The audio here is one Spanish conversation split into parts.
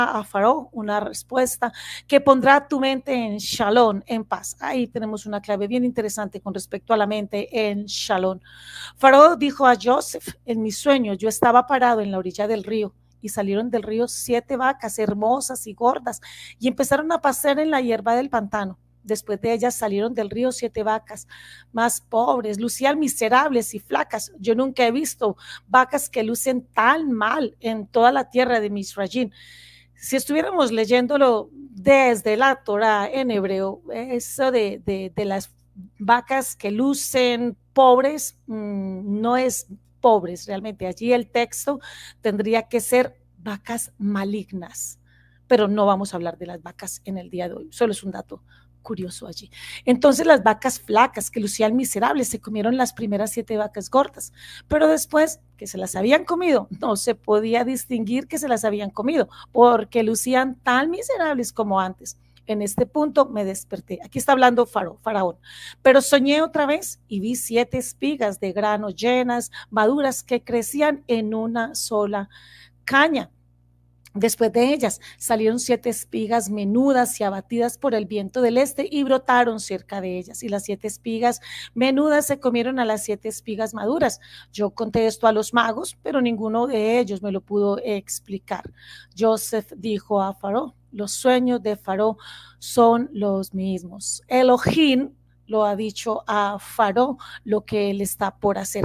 a Faraón una respuesta que pondrá tu mente en shalom, en paz. Ahí tenemos una clave bien interesante con respecto a la mente en shalom. Faraón dijo a Joseph: en mi sueño yo estaba parado en la orilla del río y salieron del río 7 vacas hermosas y gordas y empezaron a pasar en la hierba del pantano. Después de ellas salieron del río 7 vacas más pobres, lucían miserables y flacas. Yo nunca he visto vacas que lucen tan mal en toda la tierra de Misraim. Si estuviéramos leyéndolo desde la Torah en hebreo, eso de las vacas que lucen pobres, no es pobres realmente. Allí el texto tendría que ser vacas malignas, pero no vamos a hablar de las vacas en el día de hoy, solo es un dato curioso allí. Entonces las vacas flacas que lucían miserables se comieron las primeras 7 vacas gordas, pero después que se las habían comido, no se podía distinguir que se las habían comido, porque lucían tan miserables como antes. En este punto me desperté. Aquí está hablando Faraón. Pero soñé otra vez y vi 7 espigas de grano llenas, maduras, que crecían en una sola caña. Después de ellas salieron 7 espigas menudas y abatidas por el viento del este y brotaron cerca de ellas. Y las 7 espigas menudas se comieron a las 7 espigas maduras. Yo conté esto a los magos, pero ninguno de ellos me lo pudo explicar. Joseph dijo a Faraón: los sueños de Faraón son los mismos. Elohim lo ha dicho a Faraón lo que él está por hacer.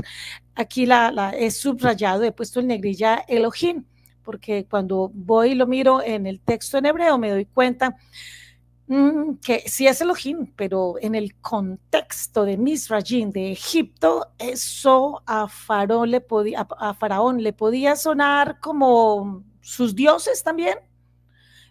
Aquí he subrayado, he puesto en negrilla Elohim, porque cuando voy y lo miro en el texto en hebreo me doy cuenta que sí es Elohim, pero en el contexto de Misraim, de Egipto, eso a Faraón le podía sonar como sus dioses también,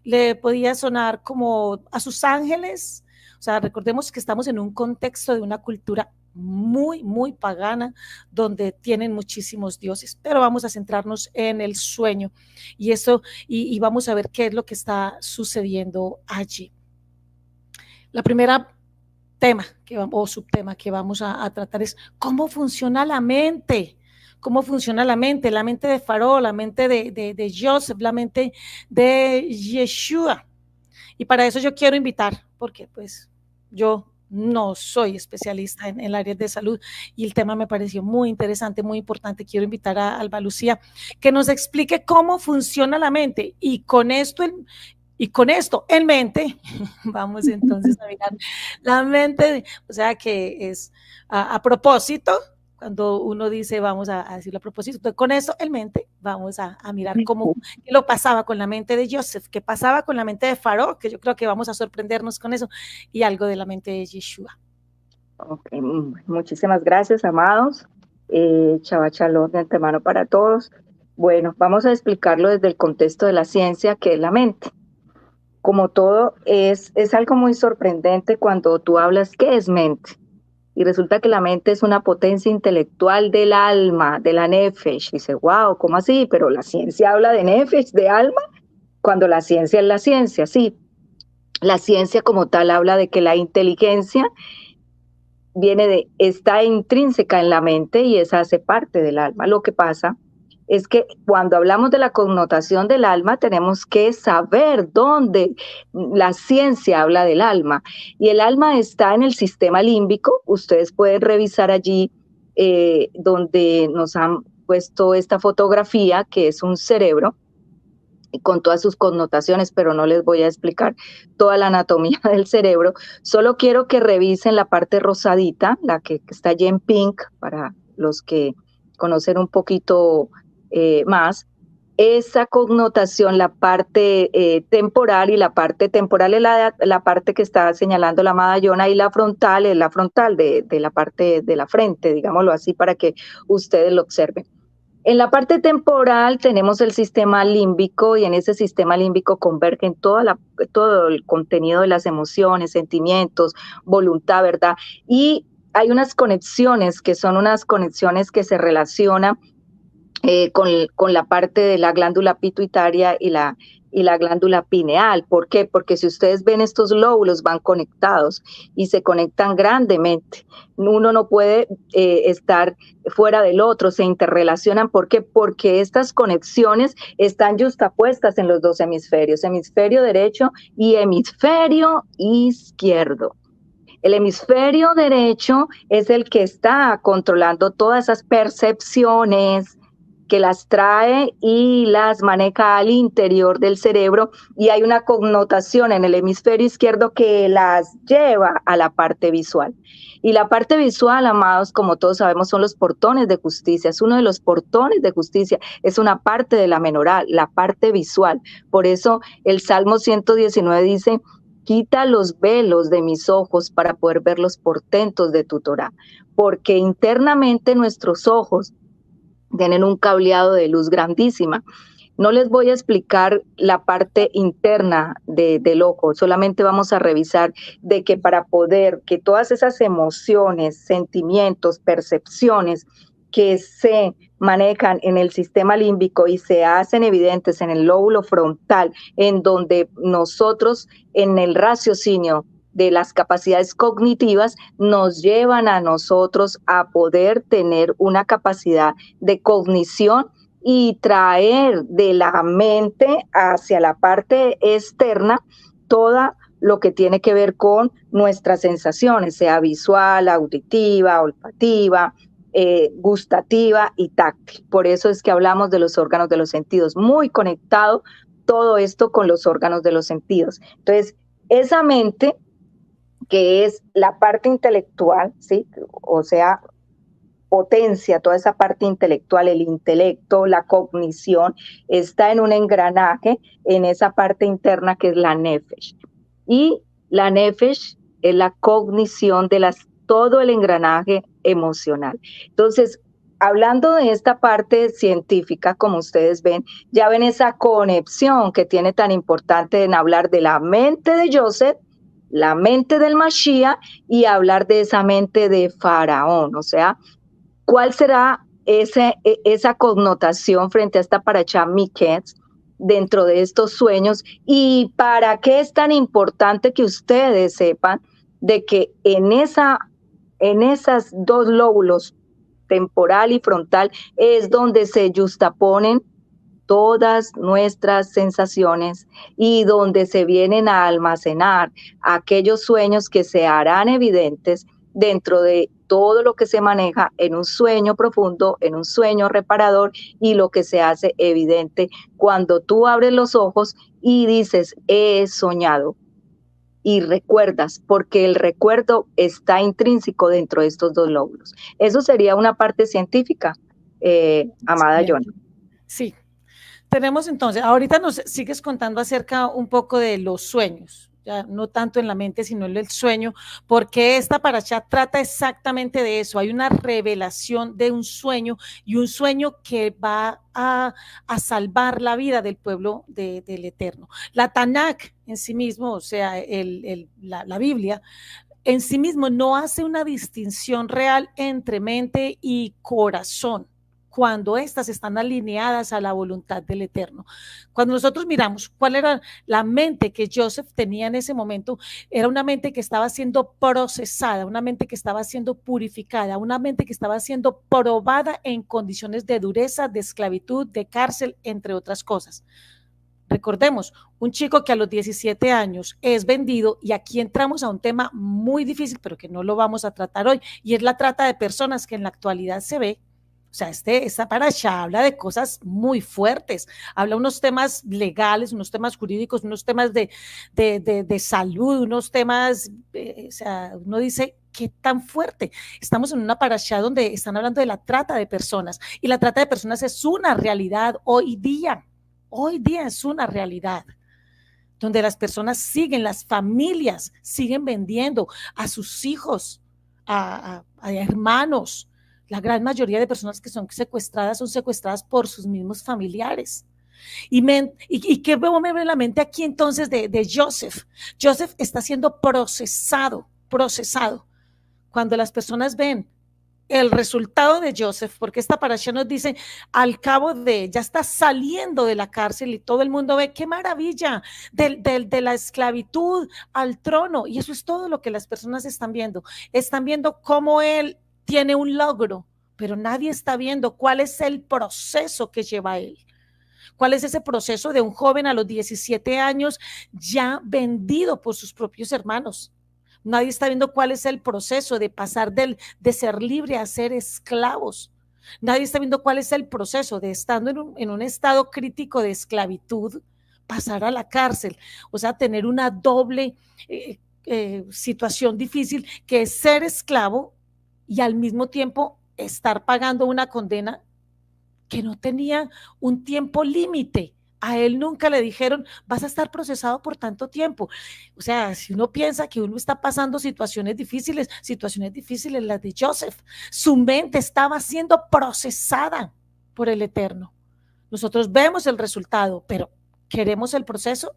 le podía sonar como a sus ángeles. O sea, recordemos que estamos en un contexto de una cultura muy, muy pagana, donde tienen muchísimos dioses, pero vamos a centrarnos en el sueño y eso, y vamos a ver qué es lo que está sucediendo allí. La primera tema o subtema que vamos a tratar es cómo funciona la mente. ¿Cómo funciona la mente? La mente de Faraón, la mente de Joseph, la mente de Yeshua. Y para eso yo quiero invitar, porque pues yo no soy especialista en el área de salud y el tema me pareció muy interesante, muy importante. Quiero invitar a Alba Lucía que nos explique cómo funciona la mente y con esto en mente, vamos entonces a mirar la mente, o sea que es a propósito, cuando uno dice vamos a decirlo a propósito, entonces con eso en mente vamos a mirar qué lo pasaba con la mente de Joseph, qué pasaba con la mente de Faraón, que yo creo que vamos a sorprendernos con eso, y algo de la mente de Yeshua. Okay, muchísimas gracias, amados. Shabbat Shalom de antemano para todos. Bueno, vamos a explicarlo desde el contexto de la ciencia, que es la mente. Como todo, es algo muy sorprendente cuando tú hablas qué es mente. Y resulta que la mente es una potencia intelectual del alma, de la nefesh. Y dice, wow, ¿cómo así? Pero la ciencia habla de nefesh, de alma, cuando la ciencia es la ciencia, sí. La ciencia como tal habla de que la inteligencia está intrínseca en la mente y esa hace parte del alma. Lo que pasa es que cuando hablamos de la connotación del alma, tenemos que saber dónde la ciencia habla del alma. Y el alma está en el sistema límbico. Ustedes pueden revisar allí donde nos han puesto esta fotografía, que es un cerebro con todas sus connotaciones, pero no les voy a explicar toda la anatomía del cerebro. Solo quiero que revisen la parte rosadita, la que está allí en pink, para los que conocen un poquito más. Esa connotación, la parte temporal, y la parte temporal es la parte que está señalando la medallona, y la frontal es la frontal de la parte de la frente, digámoslo así, para que ustedes lo observen. En la parte temporal tenemos el sistema límbico, y en ese sistema límbico convergen todo el contenido de las emociones, sentimientos, voluntad, ¿verdad? Y hay unas conexiones que son unas conexiones que se relacionan con la parte de la glándula pituitaria y la glándula pineal. ¿Por qué? Porque si ustedes ven, estos lóbulos van conectados y se conectan grandemente. Uno no puede estar fuera del otro, se interrelacionan. ¿Por qué? Porque estas conexiones están justapuestas en los dos hemisferios, hemisferio derecho y hemisferio izquierdo. El hemisferio derecho es el que está controlando todas esas percepciones, que las trae y las maneja al interior del cerebro, y hay una connotación en el hemisferio izquierdo que las lleva a la parte visual. Y la parte visual, amados, como todos sabemos, son los portones de justicia. Es uno de los portones de justicia, es una parte de la menorá, la parte visual. Por eso el Salmo 119 dice: quita los velos de mis ojos para poder ver los portentos de tu Torá, porque internamente nuestros ojos tienen un cableado de luz grandísima. No les voy a explicar la parte interna del ojo, solamente vamos a revisar de que para poder que todas esas emociones, sentimientos, percepciones que se manejan en el sistema límbico y se hacen evidentes en el lóbulo frontal, en donde nosotros en el raciocinio de las capacidades cognitivas nos llevan a nosotros a poder tener una capacidad de cognición y traer de la mente hacia la parte externa toda lo que tiene que ver con nuestras sensaciones, sea visual, auditiva, olfativa, gustativa y táctil. Por eso es que hablamos de los órganos de los sentidos, muy conectado todo esto con los órganos de los sentidos. Entonces, esa mente, que es la parte intelectual, ¿sí? O sea, potencia toda esa parte intelectual, el intelecto, la cognición, está en un engranaje en esa parte interna que es la nefesh. Y la nefesh es la cognición de todo el engranaje emocional. Entonces, hablando de esta parte científica, como ustedes ven, ya ven esa conexión que tiene tan importante en hablar de la mente de Joseph, la mente del Mashiach, y hablar de esa mente de Faraón. O sea, ¿cuál será esa connotación frente a esta parashá Miketz dentro de estos sueños? ¿Y para qué es tan importante que ustedes sepan de que en esas dos lóbulos, temporal y frontal, es donde se justaponen todas nuestras sensaciones y donde se vienen a almacenar aquellos sueños que se harán evidentes dentro de todo lo que se maneja en un sueño profundo, en un sueño reparador, y lo que se hace evidente cuando tú abres los ojos y dices: he soñado, y recuerdas, porque el recuerdo está intrínseco dentro de estos dos lóbulos. Eso sería una parte científica, amada Joana. Sí. Tenemos entonces, ahorita nos sigues contando acerca un poco de los sueños, ya no tanto en la mente, sino en el sueño, porque esta parashá trata exactamente de eso. Hay una revelación de un sueño, y un sueño que va a salvar la vida del pueblo del Eterno. La Tanakh en sí mismo, o sea, la Biblia, en sí mismo no hace una distinción real entre mente y corazón, cuando éstas están alineadas a la voluntad del Eterno. Cuando nosotros miramos cuál era la mente que Joseph tenía en ese momento, era una mente que estaba siendo procesada, una mente que estaba siendo purificada, una mente que estaba siendo probada en condiciones de dureza, de esclavitud, de cárcel, entre otras cosas. Recordemos, un chico que a los 17 años es vendido, y aquí entramos a un tema muy difícil, pero que no lo vamos a tratar hoy, y es la trata de personas, que en la actualidad se ve. O sea, esta parashá habla de cosas muy fuertes, habla unos temas legales, unos temas jurídicos, unos temas de salud, unos temas, o sea, uno dice, ¿qué tan fuerte? Estamos en una parashá donde están hablando de la trata de personas, y la trata de personas es una realidad hoy día es una realidad, donde las personas siguen, las familias siguen vendiendo a sus hijos, a hermanos. La gran mayoría de personas que son secuestradas por sus mismos familiares. ¿Y qué veo en la mente aquí entonces de Joseph? Joseph está siendo procesado. Cuando las personas ven el resultado de Joseph, porque esta parasha nos dice, al cabo de, ya está saliendo de la cárcel y todo el mundo ve, qué maravilla, de la esclavitud al trono, y eso es todo lo que las personas están viendo cómo él tiene un logro, pero nadie está viendo cuál es el proceso que lleva él. ¿Cuál es ese proceso de un joven a los 17 años ya vendido por sus propios hermanos? Nadie está viendo cuál es el proceso de pasar de ser libre a ser esclavos. Nadie está viendo cuál es el proceso de estando en un estado crítico de esclavitud, pasar a la cárcel, o sea, tener una doble situación difícil que es ser esclavo y al mismo tiempo estar pagando una condena que no tenía un tiempo límite. A él nunca le dijeron, vas a estar procesado por tanto tiempo. O sea, si uno piensa que uno está pasando situaciones difíciles las de Joseph, su mente estaba siendo procesada por el Eterno. Nosotros vemos el resultado, pero ¿queremos el proceso?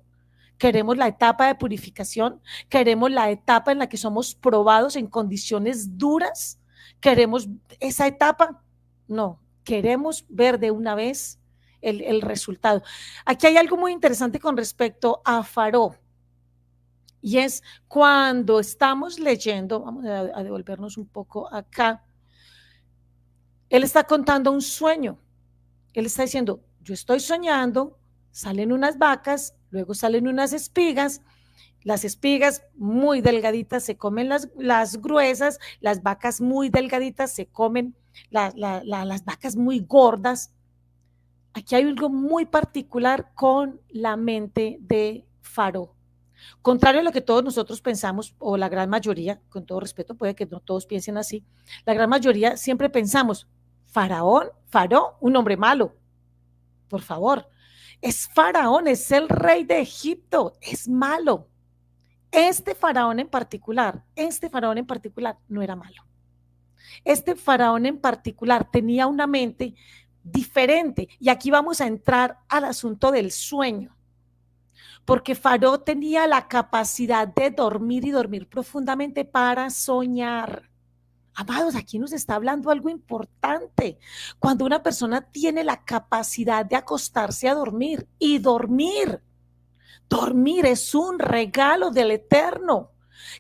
¿Queremos la etapa de purificación? ¿Queremos la etapa en la que somos probados en condiciones duras? ¿Queremos esa etapa? No, queremos ver de una vez el resultado. Aquí hay algo muy interesante con respecto a Faraón, y es cuando estamos leyendo, vamos a devolvernos un poco acá, él está contando un sueño, él está diciendo, yo estoy soñando, salen unas vacas, luego salen unas espigas, las espigas muy delgaditas se comen las gruesas, las vacas muy delgaditas se comen las vacas muy gordas. Aquí hay algo muy particular con la mente de Faraón. Contrario a lo que todos nosotros pensamos, o la gran mayoría, con todo respeto, puede que no todos piensen así, la gran mayoría siempre pensamos, Faraón, un hombre malo, por favor, es Faraón, es el rey de Egipto, es malo. Este faraón en particular no era malo. Este faraón en particular tenía una mente diferente. Y aquí vamos a entrar al asunto del sueño. Porque Faraón tenía la capacidad de dormir y dormir profundamente para soñar. Amados, aquí nos está hablando algo importante. Cuando una persona tiene la capacidad de acostarse a dormir y dormir es un regalo del Eterno.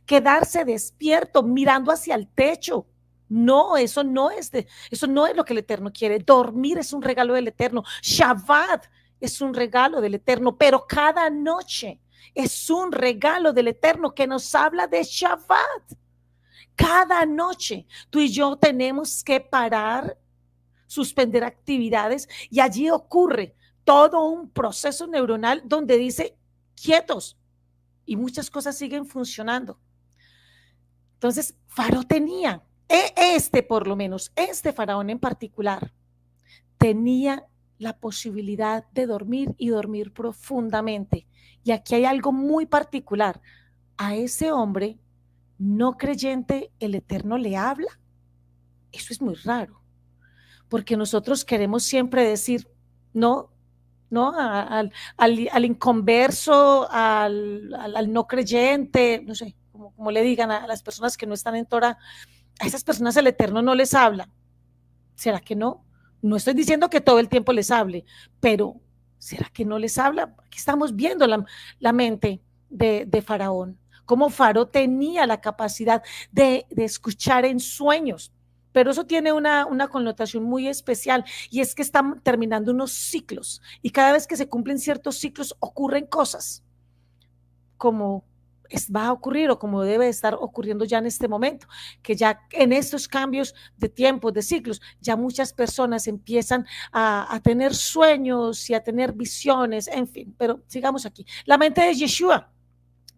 Quedarse despierto mirando hacia el techo. No, eso no es lo que el Eterno quiere. Dormir es un regalo del Eterno. Shabbat es un regalo del Eterno, pero cada noche es un regalo del Eterno que nos habla de Shabbat. Cada noche tú y yo tenemos que parar, suspender actividades, y allí ocurre todo un proceso neuronal donde dice quietos, y muchas cosas siguen funcionando. Entonces, Faraón tenía, por lo menos, este faraón en particular, tenía la posibilidad de dormir y dormir profundamente. Y aquí hay algo muy particular. A ese hombre no creyente, el Eterno le habla. Eso es muy raro, porque nosotros queremos siempre decir, no, al inconverso, al no creyente, no sé, como le digan a las personas que no están en Torah, a esas personas el Eterno no les habla. ¿Será que no? No estoy diciendo que todo el tiempo les hable, pero ¿será que no les habla? Aquí estamos viendo la mente de Faraón, cómo Faraón tenía la capacidad de escuchar en sueños. Pero eso tiene una connotación muy especial, y es que están terminando unos ciclos, y cada vez que se cumplen ciertos ciclos ocurren cosas como va a ocurrir o como debe estar ocurriendo ya en este momento, que ya en estos cambios de tiempos, de ciclos, ya muchas personas empiezan a tener sueños y a tener visiones, en fin, pero sigamos aquí. La mente de Yeshua.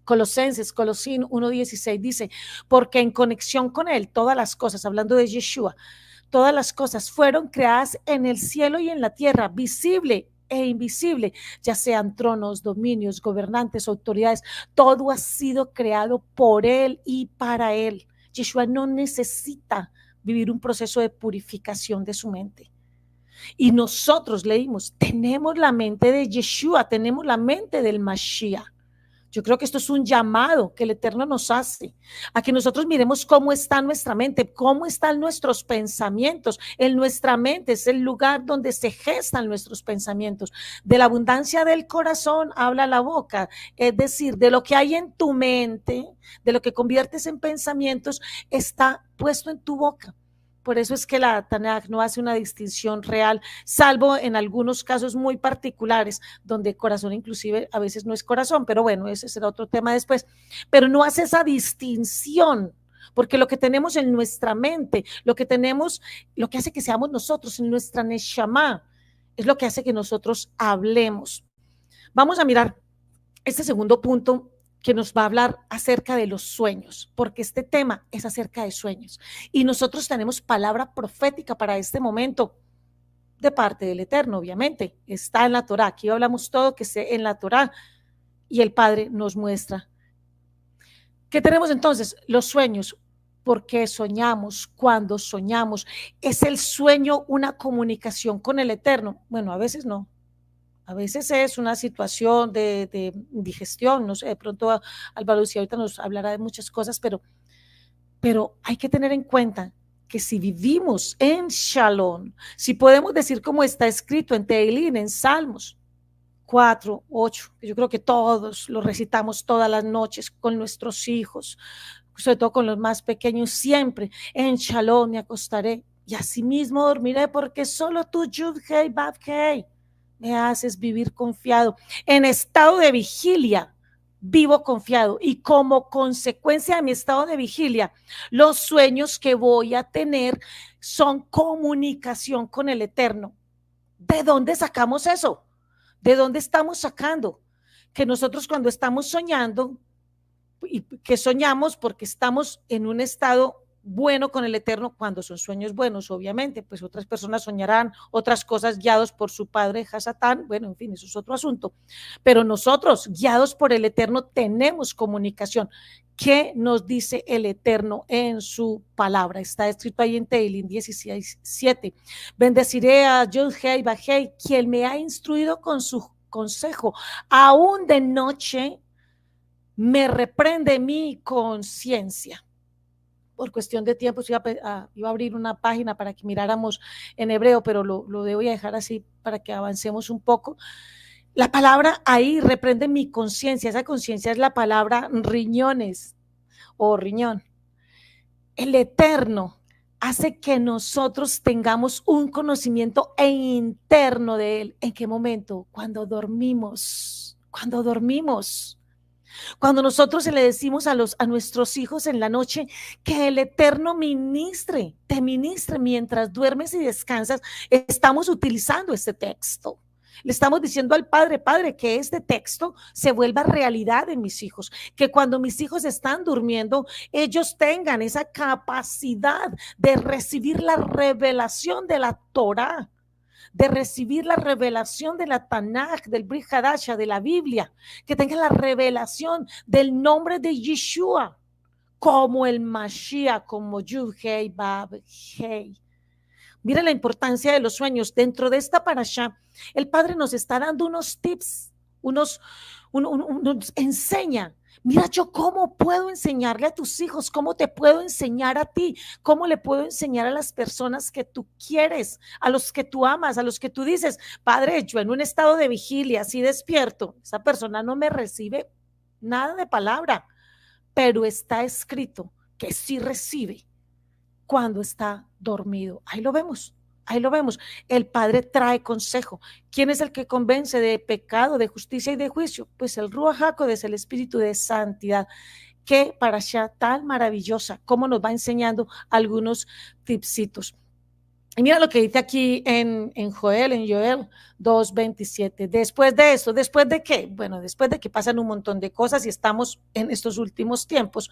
Colosín 1:16 dice, porque en conexión con él todas las cosas, hablando de Yeshua, todas las cosas fueron creadas en el cielo y en la tierra, visible e invisible, ya sean tronos, dominios, gobernantes, autoridades, todo ha sido creado por él y para él. Yeshua no necesita vivir un proceso de purificación de su mente. Y nosotros leímos, tenemos la mente de Yeshua, tenemos la mente del Mashiach. Yo creo que esto es un llamado que el Eterno nos hace a que nosotros miremos cómo está nuestra mente, cómo están nuestros pensamientos. En nuestra mente es el lugar donde se gestan nuestros pensamientos. De la abundancia del corazón habla la boca, es decir, de lo que hay en tu mente, de lo que conviertes en pensamientos, está puesto en tu boca. Por eso es que la Tanaj no hace una distinción real, salvo en algunos casos muy particulares, donde corazón inclusive a veces no es corazón, pero bueno, ese será otro tema después. Pero no hace esa distinción, porque lo que tenemos en nuestra mente, lo que tenemos, lo que hace que seamos nosotros, en nuestra neshama, es lo que hace que nosotros hablemos. Vamos a mirar este segundo punto que nos va a hablar acerca de los sueños, porque este tema es acerca de sueños. Y nosotros tenemos palabra profética para este momento de parte del Eterno, obviamente. Está en la Torá. Aquí hablamos todo que esté en la Torá y el Padre nos muestra. ¿Qué tenemos entonces? Los sueños. ¿Por qué soñamos? ¿Cuándo soñamos? ¿Es el sueño una comunicación con el Eterno? Bueno, a veces no. A veces es una situación de indigestión, no sé, de pronto Álvaro Lucía ahorita nos hablará de muchas cosas, pero hay que tener en cuenta que si vivimos en Shalom, si podemos decir como está escrito en Teilín, en Salmos 4, 8, que yo creo que todos lo recitamos todas las noches con nuestros hijos, sobre todo con los más pequeños, siempre en Shalom me acostaré y asimismo dormiré porque solo tú, Yud Hei, Bab Hei, me haces vivir confiado. En estado de vigilia, vivo confiado. Y como consecuencia de mi estado de vigilia, los sueños que voy a tener son comunicación con el Eterno. ¿De dónde sacamos eso? ¿De dónde estamos sacando? Que nosotros cuando estamos soñando, y que soñamos porque estamos en un estado bueno con el Eterno, cuando son sueños buenos, obviamente, pues otras personas soñarán otras cosas guiados por su padre Hasatán, bueno, en fin, eso es otro asunto, pero nosotros, guiados por el Eterno, tenemos comunicación. ¿Qué nos dice el Eterno en su palabra? Está escrito ahí en Teilín 17. Bendeciré a Yud-Hei Bajei, quien me ha instruido con su consejo, aún de noche me reprende mi conciencia. Por cuestión de tiempo iba a abrir una página para que miráramos en hebreo, pero lo voy a dejar así para que avancemos un poco. La palabra ahí reprende mi conciencia. Esa conciencia es la palabra riñones o riñón. El Eterno hace que nosotros tengamos un conocimiento interno de Él. ¿En qué momento? Cuando dormimos. Cuando dormimos. Cuando nosotros le decimos a nuestros hijos en la noche que el Eterno te ministre mientras duermes y descansas, estamos utilizando este texto. Le estamos diciendo al Padre, que este texto se vuelva realidad en mis hijos, que cuando mis hijos están durmiendo, ellos tengan esa capacidad de recibir la revelación de la Torá, de recibir la revelación de la Tanaj, del Brit Hadasha, de la Biblia, que tengan la revelación del nombre de Yeshua, como el Mashiach, como Yud-Hei, Bab-Hei. Mira la importancia de los sueños. Dentro de esta parashá, el Padre nos está dando unos tips, nos enseña. Mira, yo cómo puedo enseñarle a tus hijos, cómo te puedo enseñar a ti, cómo le puedo enseñar a las personas que tú quieres, a los que tú amas, a los que tú dices, Padre, yo en un estado de vigilia, así despierto, esa persona no me recibe nada de palabra, pero está escrito que sí recibe cuando está dormido. Ahí lo vemos. Ahí lo vemos. El Padre trae consejo. ¿Quién es el que convence de pecado, de justicia y de juicio? Pues el Ruach HaKodesh, el Espíritu de Santidad. Qué parashá tan maravillosa, cómo nos va enseñando algunos tipsitos. Y mira lo que dice aquí en Joel 2:27. Después de esto, ¿después de qué? Bueno, después de que pasan un montón de cosas y estamos en estos últimos tiempos,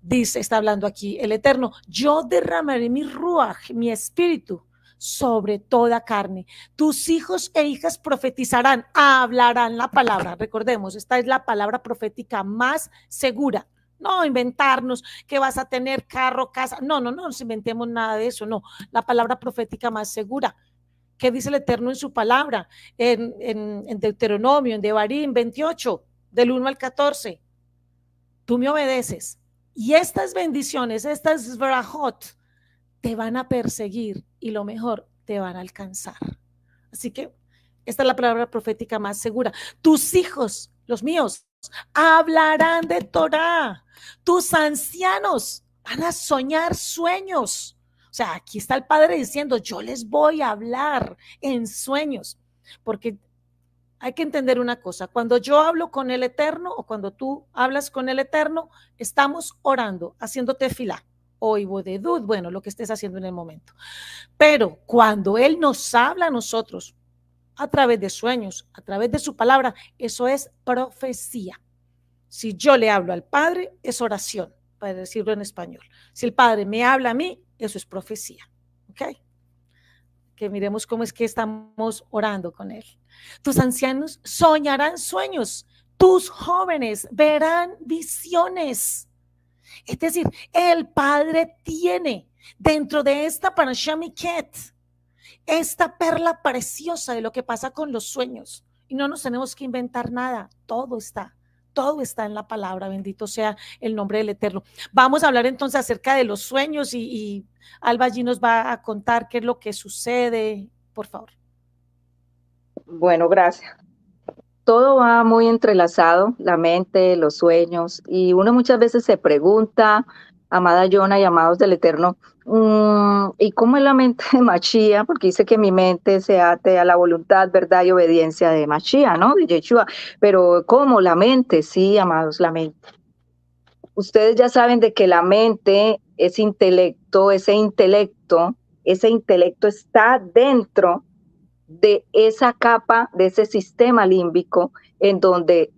dice, está hablando aquí el Eterno, yo derramaré mi ruach, mi espíritu, sobre toda carne. Tus hijos e hijas profetizarán, hablarán la palabra. Recordemos, esta es la palabra profética más segura. No inventarnos que vas a tener carro, casa. No nos inventemos nada de eso. No, la palabra profética más segura. ¿Qué dice el Eterno en su palabra? En Deuteronomio, en Devarim 28. del 1 al 14. Tú me obedeces. Y estas bendiciones, estas verajot, te van a perseguir y lo mejor, te van a alcanzar. Así que esta es la palabra profética más segura. Tus hijos, los míos, hablarán de Torah. Tus ancianos van a soñar sueños. O sea, aquí está el Padre diciendo, yo les voy a hablar en sueños. Porque hay que entender una cosa, cuando yo hablo con el Eterno o cuando tú hablas con el Eterno, estamos orando, haciendo tefilá o ibodedut, bueno, lo que estés haciendo en el momento. Pero cuando Él nos habla a nosotros, a través de sueños, a través de su palabra, eso es profecía. Si yo le hablo al Padre, es oración, para decirlo en español. Si el Padre me habla a mí, eso es profecía. ¿Ok? Que miremos cómo es que estamos orando con Él. Tus ancianos soñarán sueños, tus jóvenes verán visiones. Es decir, el Padre tiene dentro de esta Parashá Miket esta perla preciosa de lo que pasa con los sueños. Y no nos tenemos que inventar nada, todo está en la palabra, bendito sea el nombre del Eterno. Vamos a hablar entonces acerca de los sueños y Alba allí nos va a contar qué es lo que sucede, por favor. Bueno, gracias. Todo va muy entrelazado, la mente, los sueños, y uno muchas veces se pregunta, amada Yona y amados del Eterno, ¿y cómo es la mente de Mashiach? Porque dice que mi mente se ate a la voluntad, verdad y obediencia de Mashiach, ¿no? De Yeshua. Pero ¿cómo? La mente, sí, amados, la mente. Ustedes ya saben de que la mente es intelecto, ese intelecto está dentro de esa capa, de ese sistema límbico en donde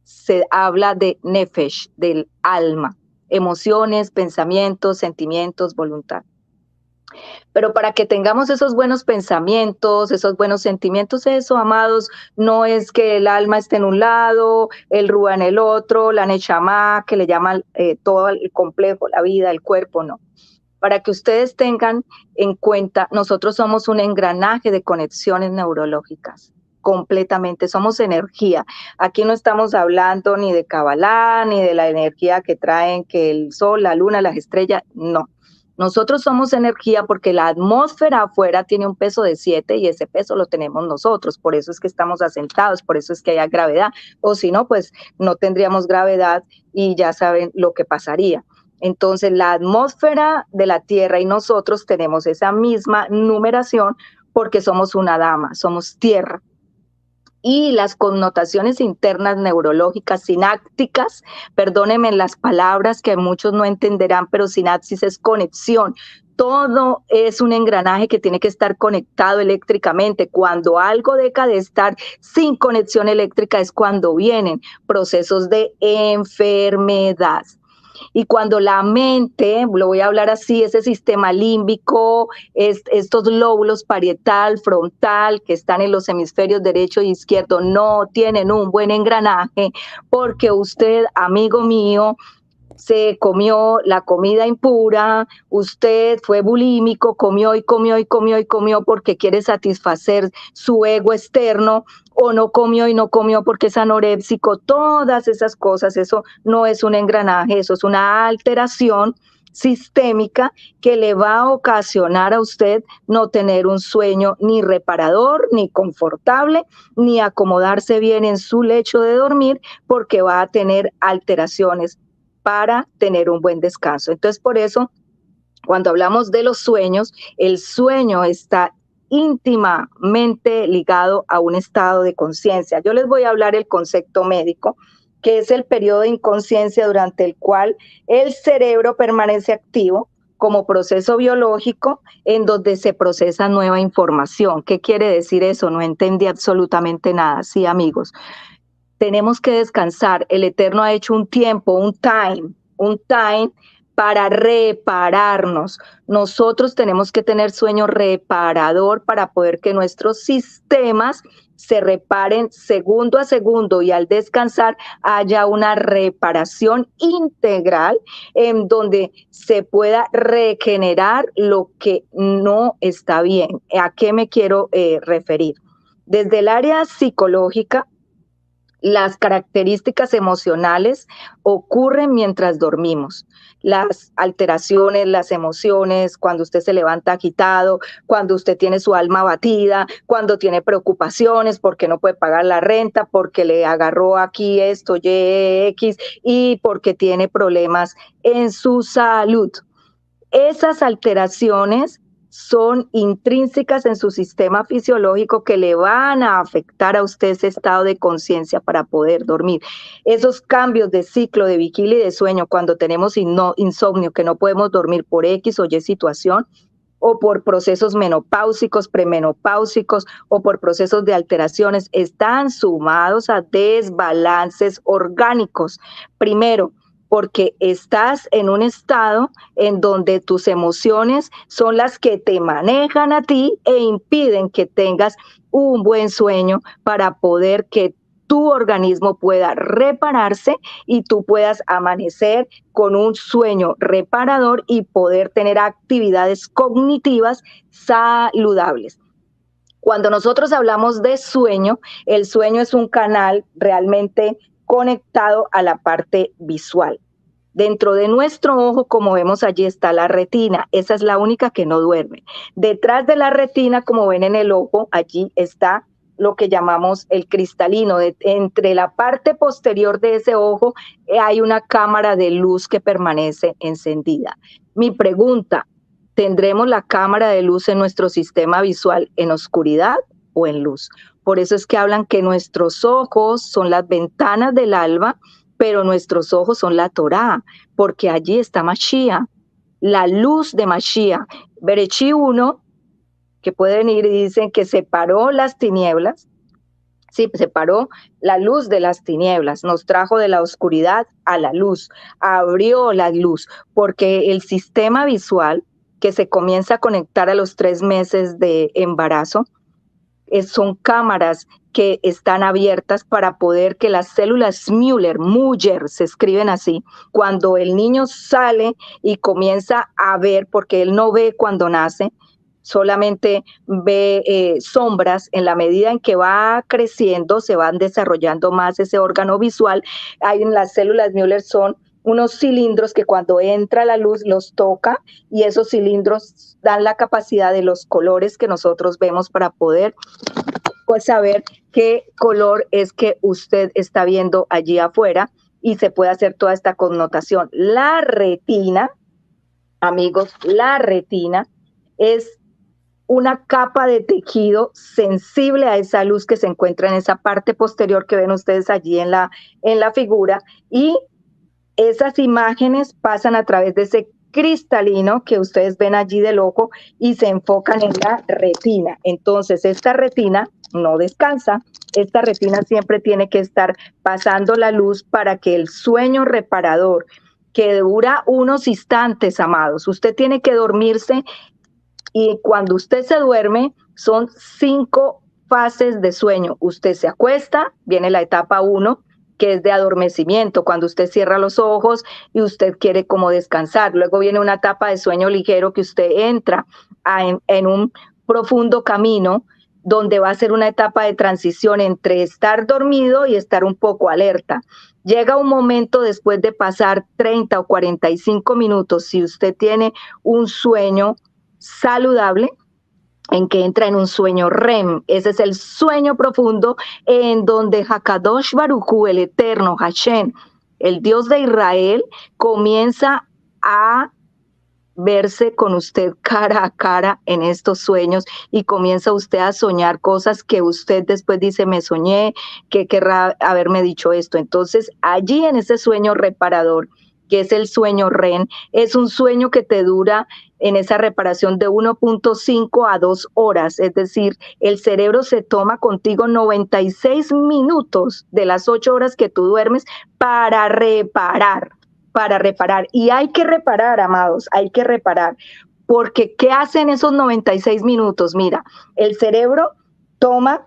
se habla de nefesh, del alma, emociones, pensamientos, sentimientos, voluntad. Pero para que tengamos esos buenos pensamientos, esos buenos sentimientos, eso, amados, no es que el alma esté en un lado, el rúa en el otro, la nechama, que le llaman todo el complejo, la vida, el cuerpo, no. Para que ustedes tengan en cuenta, nosotros somos un engranaje de conexiones neurológicas, completamente, somos energía. Aquí no estamos hablando ni de Kabbalah, ni de la energía que traen, que el sol, la luna, las estrellas, no. Nosotros somos energía porque la atmósfera afuera tiene un peso de 7 y ese peso lo tenemos nosotros, por eso es que estamos asentados, por eso es que hay gravedad, o si no, pues no tendríamos gravedad y ya saben lo que pasaría. Entonces, la atmósfera de la Tierra y nosotros tenemos esa misma numeración porque somos una dama, somos tierra. Y las connotaciones internas neurológicas, sinápticas, perdónenme las palabras que muchos no entenderán, pero sinapsis es conexión. Todo es un engranaje que tiene que estar conectado eléctricamente. Cuando algo deja de estar sin conexión eléctrica es cuando vienen procesos de enfermedad. Y cuando la mente, lo voy a hablar así, ese sistema límbico, estos lóbulos parietal, frontal, que están en los hemisferios derecho e izquierdo, no tienen un buen engranaje, porque usted, amigo mío, se comió la comida impura, usted fue bulímico, comió y comió y comió y comió porque quiere satisfacer su ego externo, o no comió y no comió porque es anorépsico, todas esas cosas, eso no es un engranaje, eso es una alteración sistémica que le va a ocasionar a usted no tener un sueño ni reparador, ni confortable, ni acomodarse bien en su lecho de dormir, porque va a tener alteraciones para tener un buen descanso. Entonces, por eso, cuando hablamos de los sueños, el sueño está íntimamente ligado a un estado de conciencia. Yo les voy a hablar el concepto médico, que es el periodo de inconsciencia durante el cual el cerebro permanece activo como proceso biológico en donde se procesa nueva información. ¿Qué quiere decir eso? No entendí absolutamente nada. Sí, amigos. Tenemos que descansar. El Eterno ha hecho un tiempo, un time para repararnos. Nosotros tenemos que tener sueño reparador para poder que nuestros sistemas se reparen segundo a segundo y al descansar haya una reparación integral en donde se pueda regenerar lo que no está bien. ¿A qué me quiero referir? Desde el área psicológica, Las características emocionales ocurren mientras dormimos. Las alteraciones, las emociones, cuando usted se levanta agitado, cuando usted tiene su alma abatida, cuando tiene preocupaciones porque no puede pagar la renta, porque le agarró aquí esto, Y, X, y porque tiene problemas en su salud. Esas alteraciones son intrínsecas en su sistema fisiológico que le van a afectar a usted ese estado de conciencia para poder dormir. Esos cambios de ciclo de vigilia y de sueño cuando tenemos insomnio, que no podemos dormir por X o Y situación, o por procesos menopáusicos, premenopáusicos o por procesos de alteraciones, están sumados a desbalances orgánicos. Primero, porque estás en un estado en donde tus emociones son las que te manejan a ti e impiden que tengas un buen sueño para poder que tu organismo pueda repararse y tú puedas amanecer con un sueño reparador y poder tener actividades cognitivas saludables. Cuando nosotros hablamos de sueño, el sueño es un canal realmente conectado a la parte visual. Dentro de nuestro ojo, como vemos allí, está la retina. Esa es la única que no duerme. Detrás de la retina, como ven en el ojo, allí está lo que llamamos el cristalino. Entre la parte posterior de ese ojo hay una cámara de luz que permanece encendida. Mi pregunta, ¿tendremos la cámara de luz en nuestro sistema visual en oscuridad o en luz? Por eso es que hablan que nuestros ojos son las ventanas del alma, pero nuestros ojos son la Torá, porque allí está Mashiach, la luz de Mashiach. Berechí 1, que puede venir y dicen que separó las tinieblas, sí, separó la luz de las tinieblas, nos trajo de la oscuridad a la luz, abrió la luz, porque el sistema visual que se comienza a conectar a los 3 meses de embarazo, son cámaras que están abiertas para poder que las células Müller se escriben así, cuando el niño sale y comienza a ver, porque él no ve cuando nace, solamente ve sombras. En la medida en que va creciendo, se van desarrollando más ese órgano visual. Hay en las células Müller son unos cilindros que cuando entra la luz los toca y esos cilindros dan la capacidad de los colores que nosotros vemos para poder pues saber qué color es que usted está viendo allí afuera y se puede hacer toda esta connotación. La retina, amigos, la retina es una capa de tejido sensible a esa luz que se encuentra en esa parte posterior que ven ustedes allí en la figura, y esas imágenes pasan a través de ese cristalino que ustedes ven allí del ojo y se enfocan en la retina. Entonces, esta retina no descansa, esta retina siempre tiene que estar pasando la luz para que el sueño reparador, que dura unos instantes, amados, usted tiene que dormirse, y cuando usted se duerme son 5 fases de sueño. Usted se acuesta, viene la etapa 1, que es de adormecimiento, cuando usted cierra los ojos y usted quiere como descansar. Luego viene una etapa de sueño ligero que usted entra en un profundo camino donde va a ser una etapa de transición entre estar dormido y estar un poco alerta. Llega un momento después de pasar 30 o 45 minutos, si usted tiene un sueño saludable, en que entra en un sueño REM. Ese es el sueño profundo en donde Hakadosh Baruj Hu, el eterno Hashem, el Dios de Israel, comienza a verse con usted cara a cara en estos sueños y comienza usted a soñar cosas que usted después dice, me soñé, que querrá haberme dicho esto. Entonces, allí en ese sueño reparador, que es el sueño REM, es un sueño que te dura en esa reparación de 1.5 a 2 horas, es decir, el cerebro se toma contigo 96 minutos de las 8 horas que tú duermes para reparar, y hay que reparar, amados, hay que reparar, porque ¿qué hacen esos 96 minutos? Mira, el cerebro toma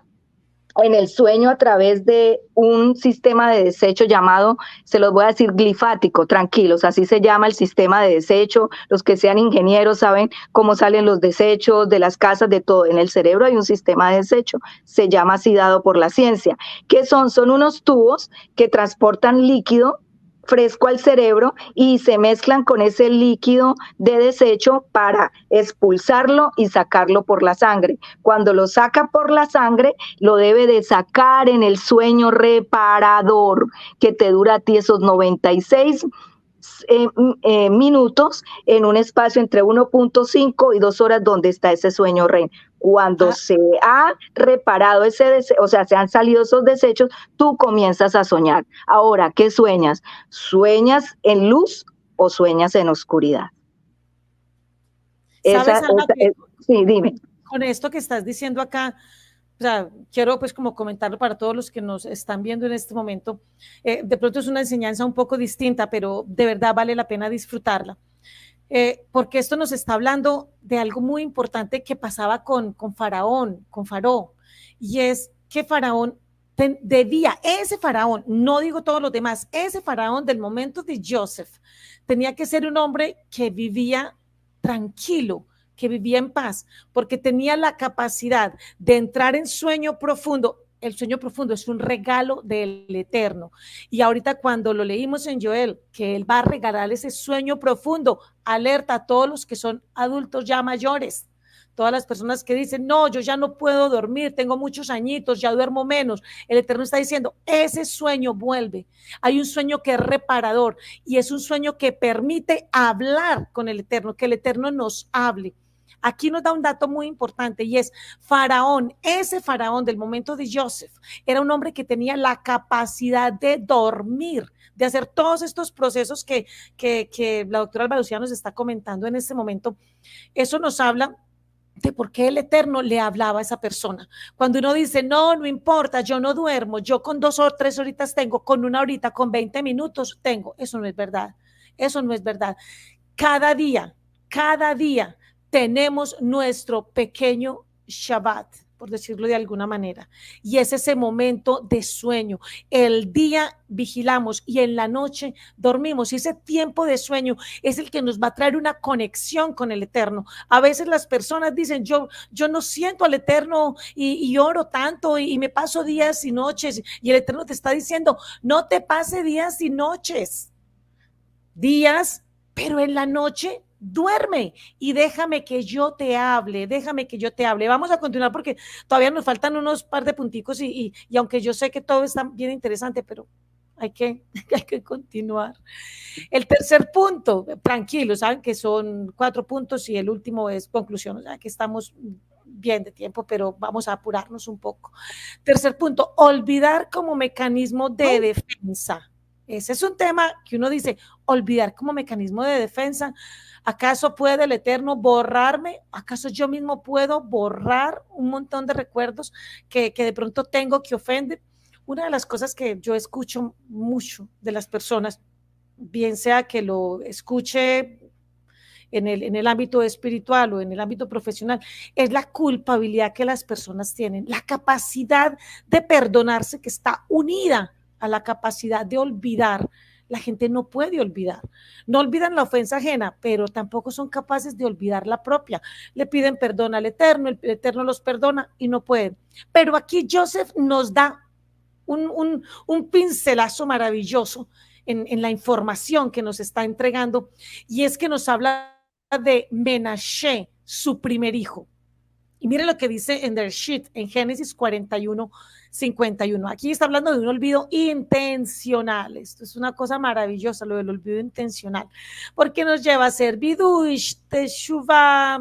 en el sueño a través de un sistema de desecho llamado, se los voy a decir glifático, tranquilos, así se llama el sistema de desecho. Los que sean ingenieros saben cómo salen los desechos de las casas, de todo. En el cerebro hay un sistema de desecho, se llama así dado por la ciencia. ¿Qué son? Son unos tubos que transportan líquido fresco al cerebro y se mezclan con ese líquido de desecho para expulsarlo y sacarlo por la sangre. Cuando lo saca por la sangre, lo debe de sacar en el sueño reparador, que te dura a ti esos 96 minutos en un espacio entre 1.5 y 2 horas donde está ese sueño REM. Cuando Ah, se ha reparado ese deseo, o sea, se han salido esos desechos, tú comienzas a soñar. Ahora, ¿qué sueñas? ¿Sueñas en luz o sueñas en oscuridad? ¿sabes, Alma, que Sí, dime. con esto que estás diciendo acá, o sea, quiero pues como comentarlo para todos los que nos están viendo en este momento, de pronto es una enseñanza un poco distinta, pero de verdad vale la pena disfrutarla. Porque esto nos está hablando de algo muy importante que pasaba con Faraón, con Faraón, y es que Faraón debía, ese Faraón, no digo todos los demás, ese Faraón del momento de Joseph, tenía que ser un hombre que vivía tranquilo, que vivía en paz, porque tenía la capacidad de entrar en sueño profundo. El sueño profundo es un regalo del Eterno. Y ahorita cuando lo leímos en Joel, que Él va a regalar ese sueño profundo, alerta a todos los que son adultos ya mayores, todas las personas que dicen, no, yo ya no puedo dormir, tengo muchos añitos, ya duermo menos. El Eterno está diciendo, ese sueño vuelve. Hay un sueño que es reparador y es un sueño que permite hablar con el Eterno, que el Eterno nos hable. Aquí nos da un dato muy importante y es Faraón, ese Faraón del momento de Joseph, era un hombre que tenía la capacidad de dormir, de hacer todos estos procesos que la doctora Albarucía nos está comentando en este momento. Eso nos habla de por qué el Eterno le hablaba a esa persona. Cuando uno dice, no, no importa, yo no duermo, yo con 2 o 3 horitas tengo, con 1 horita, con 20 minutos tengo, eso no es verdad, eso no es verdad. Cada día tenemos nuestro pequeño Shabbat, por decirlo de alguna manera, y es ese momento de sueño. El día vigilamos y en la noche dormimos, y ese tiempo de sueño es el que nos va a traer una conexión con el Eterno. A veces las personas dicen, yo no siento al Eterno y oro tanto y me paso días y noches, y el Eterno te está diciendo, no te pase días y noches, días, pero en la noche duerme y déjame que yo te hable, déjame que yo te hable. Vamos a continuar porque todavía nos faltan unos par de punticos y aunque yo sé que todo está bien interesante, pero hay que continuar. El tercer punto, tranquilo, saben que son 4 puntos y el último es conclusión, o sea que estamos bien de tiempo, pero vamos a apurarnos un poco. Tercer punto, olvidar como mecanismo de defensa. Ese es un tema que uno dice, olvidar como mecanismo de defensa. ¿Acaso puede el Eterno borrarme? ¿Acaso yo mismo puedo borrar un montón de recuerdos que de pronto tengo que ofenden? Una de las cosas que yo escucho mucho de las personas, bien sea que lo escuche en el ámbito espiritual o en el ámbito profesional, es la culpabilidad que las personas tienen, la capacidad de perdonarse que está unida a la capacidad de olvidar. La gente no puede olvidar. No olvidan la ofensa ajena, pero tampoco son capaces de olvidar la propia. Le piden perdón al Eterno, el Eterno los perdona y no pueden. Pero aquí Joseph nos da un pincelazo maravilloso en la información que nos está entregando, y es que nos habla de Menashe, su primer hijo. Y mire lo que dice en der Sheet, en Génesis 41, 51. Aquí está hablando de un olvido intencional. Esto es una cosa maravillosa, lo del olvido intencional, porque nos lleva a ser Bidush, Teshuvah,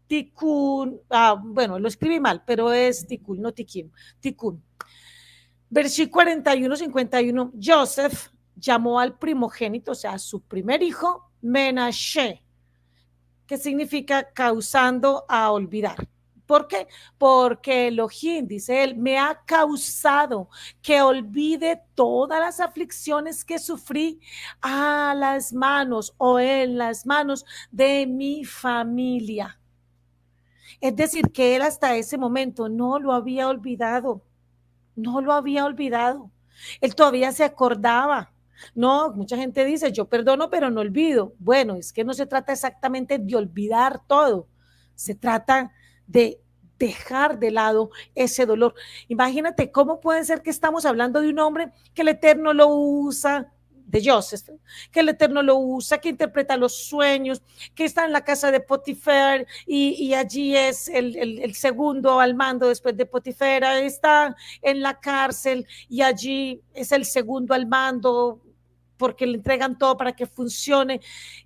Tikkun. Bueno, lo escribí mal, pero es Tikkun, no Tikkun. Tikkun. Versículo 41, 51. Joseph llamó al primogénito, o sea, a su primer hijo, Menashe, que significa causando a olvidar. ¿Por qué? Porque Elohim, dice él, me ha causado que olvide todas las aflicciones que sufrí a las manos o en las manos de mi familia. Es decir, que él hasta ese momento no lo había olvidado. no lo había olvidado. Él todavía se acordaba. No, mucha gente dice, yo perdono, pero no olvido. Bueno, es que no se trata exactamente de olvidar todo. Se trata de dejar de lado ese dolor. Imagínate cómo puede ser que estamos hablando de un hombre que el Eterno lo usa, de Joseph, que el Eterno lo usa, que interpreta los sueños, que está en la casa de Potifar y allí es el segundo al mando después de Potifar, está en la cárcel y allí es el segundo al mando porque le entregan todo para que funcione.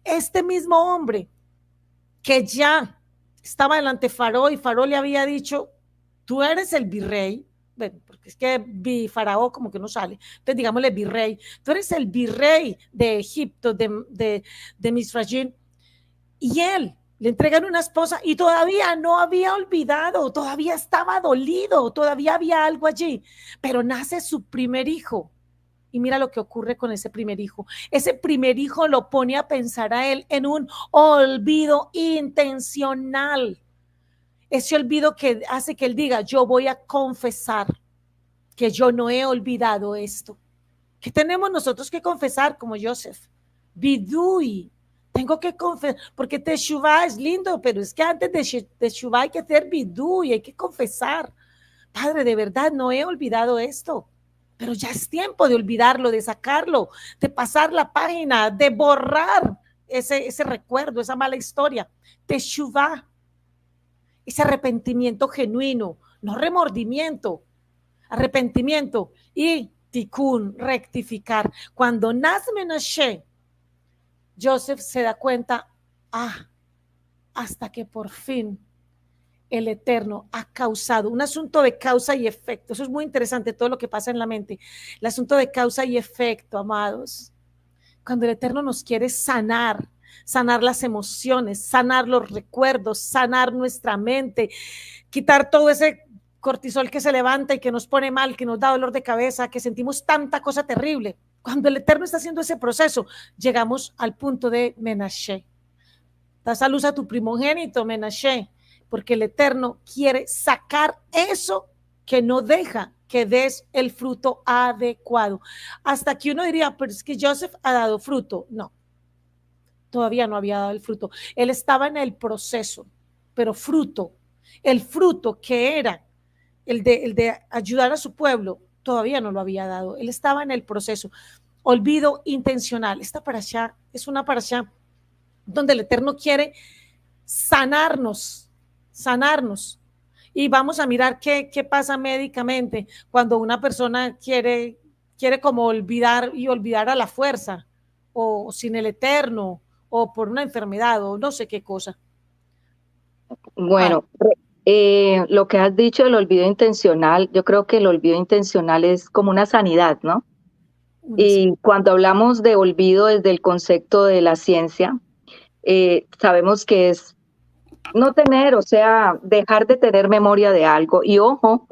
Este mismo hombre que ya estaba delante de Faraó y Faraó le había dicho, tú eres el virrey, bueno, porque es que Faraón como que no sale, entonces digámosle virrey, tú eres el virrey de Egipto, de Misrayim, y él le entregan una esposa y todavía no había olvidado, todavía estaba dolido, todavía había algo allí, pero nace su primer hijo. Y mira lo que ocurre con ese primer hijo. Ese primer hijo lo pone a pensar a él en un olvido intencional. Ese olvido que hace que él diga, yo voy a confesar que yo no he olvidado esto. ¿Qué tenemos nosotros que confesar como Joseph? Bidui. Tengo que confesar, porque Teshuvah es lindo, pero es que antes de Teshuvah hay que hacer bidui, hay que confesar. Padre, de verdad no he olvidado esto. Pero ya es tiempo de olvidarlo, de sacarlo, de pasar la página, de borrar ese recuerdo, esa mala historia. Teshuvah, ese arrepentimiento genuino, no remordimiento, arrepentimiento y tikkun, rectificar. Cuando nace Menashe, Joseph se da cuenta, hasta que por fin el Eterno ha causado, un asunto de causa y efecto. Eso es muy interesante, todo lo que pasa en la mente. El asunto de causa y efecto, amados. Cuando el Eterno nos quiere sanar, sanar las emociones, sanar los recuerdos, sanar nuestra mente, quitar todo ese cortisol que se levanta y que nos pone mal, que nos da dolor de cabeza, que sentimos tanta cosa terrible. Cuando el Eterno está haciendo ese proceso, llegamos al punto de Menashe. Das a luz a tu primogénito, Menashe, porque el Eterno quiere sacar eso que no deja que des el fruto adecuado. Hasta que uno diría, pero es que Joseph ha dado fruto. No, todavía no había dado el fruto. Él estaba en el proceso, pero fruto, el fruto que era el de ayudar a su pueblo, todavía no lo había dado. Él estaba en el proceso. Olvido intencional. Esta parashá es una parashá donde el Eterno quiere sanarnos. Y vamos a mirar qué pasa médicamente cuando una persona quiere como olvidar a la fuerza, o sin el Eterno, o por una enfermedad, o no sé qué cosa. Bueno, lo que has dicho del olvido intencional, yo creo que el olvido intencional es como una sanidad, ¿no? Y cuando hablamos de olvido desde el concepto de la ciencia, sabemos que es no tener, o sea, dejar de tener memoria de algo. Y ojo,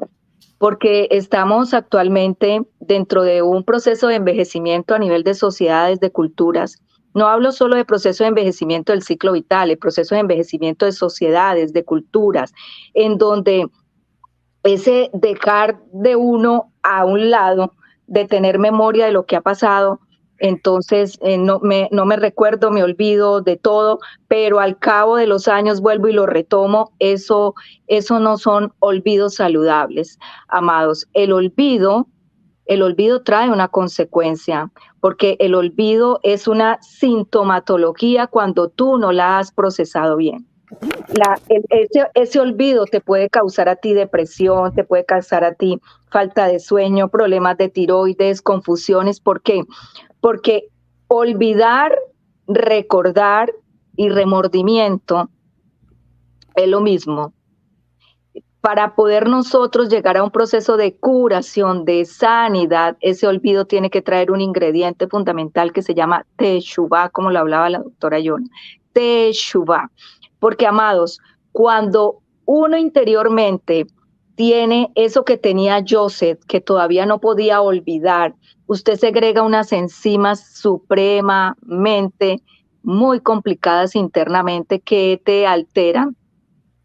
porque estamos actualmente dentro de un proceso de envejecimiento a nivel de sociedades, de culturas. No hablo solo de proceso de envejecimiento del ciclo vital, el proceso de envejecimiento de sociedades, de culturas, en donde ese dejar de uno a un lado, de tener memoria de lo que ha pasado, entonces no me recuerdo, me olvido de todo, pero al cabo de los años vuelvo y lo retomo. Eso no son olvidos saludables, amados. El olvido trae una consecuencia, porque el olvido es una sintomatología cuando tú no la has procesado bien. Ese olvido te puede causar a ti depresión, te puede causar a ti falta de sueño, problemas de tiroides, confusiones. ¿Por qué? Porque olvidar, recordar y remordimiento es lo mismo. Para poder nosotros llegar a un proceso de curación, de sanidad, ese olvido tiene que traer un ingrediente fundamental que se llama Teshuvah, como lo hablaba la doctora Yona. Teshuvah. Porque, amados, cuando uno interiormente tiene eso que tenía Joseph, que todavía no podía olvidar, usted segrega unas enzimas supremamente muy complicadas internamente que te alteran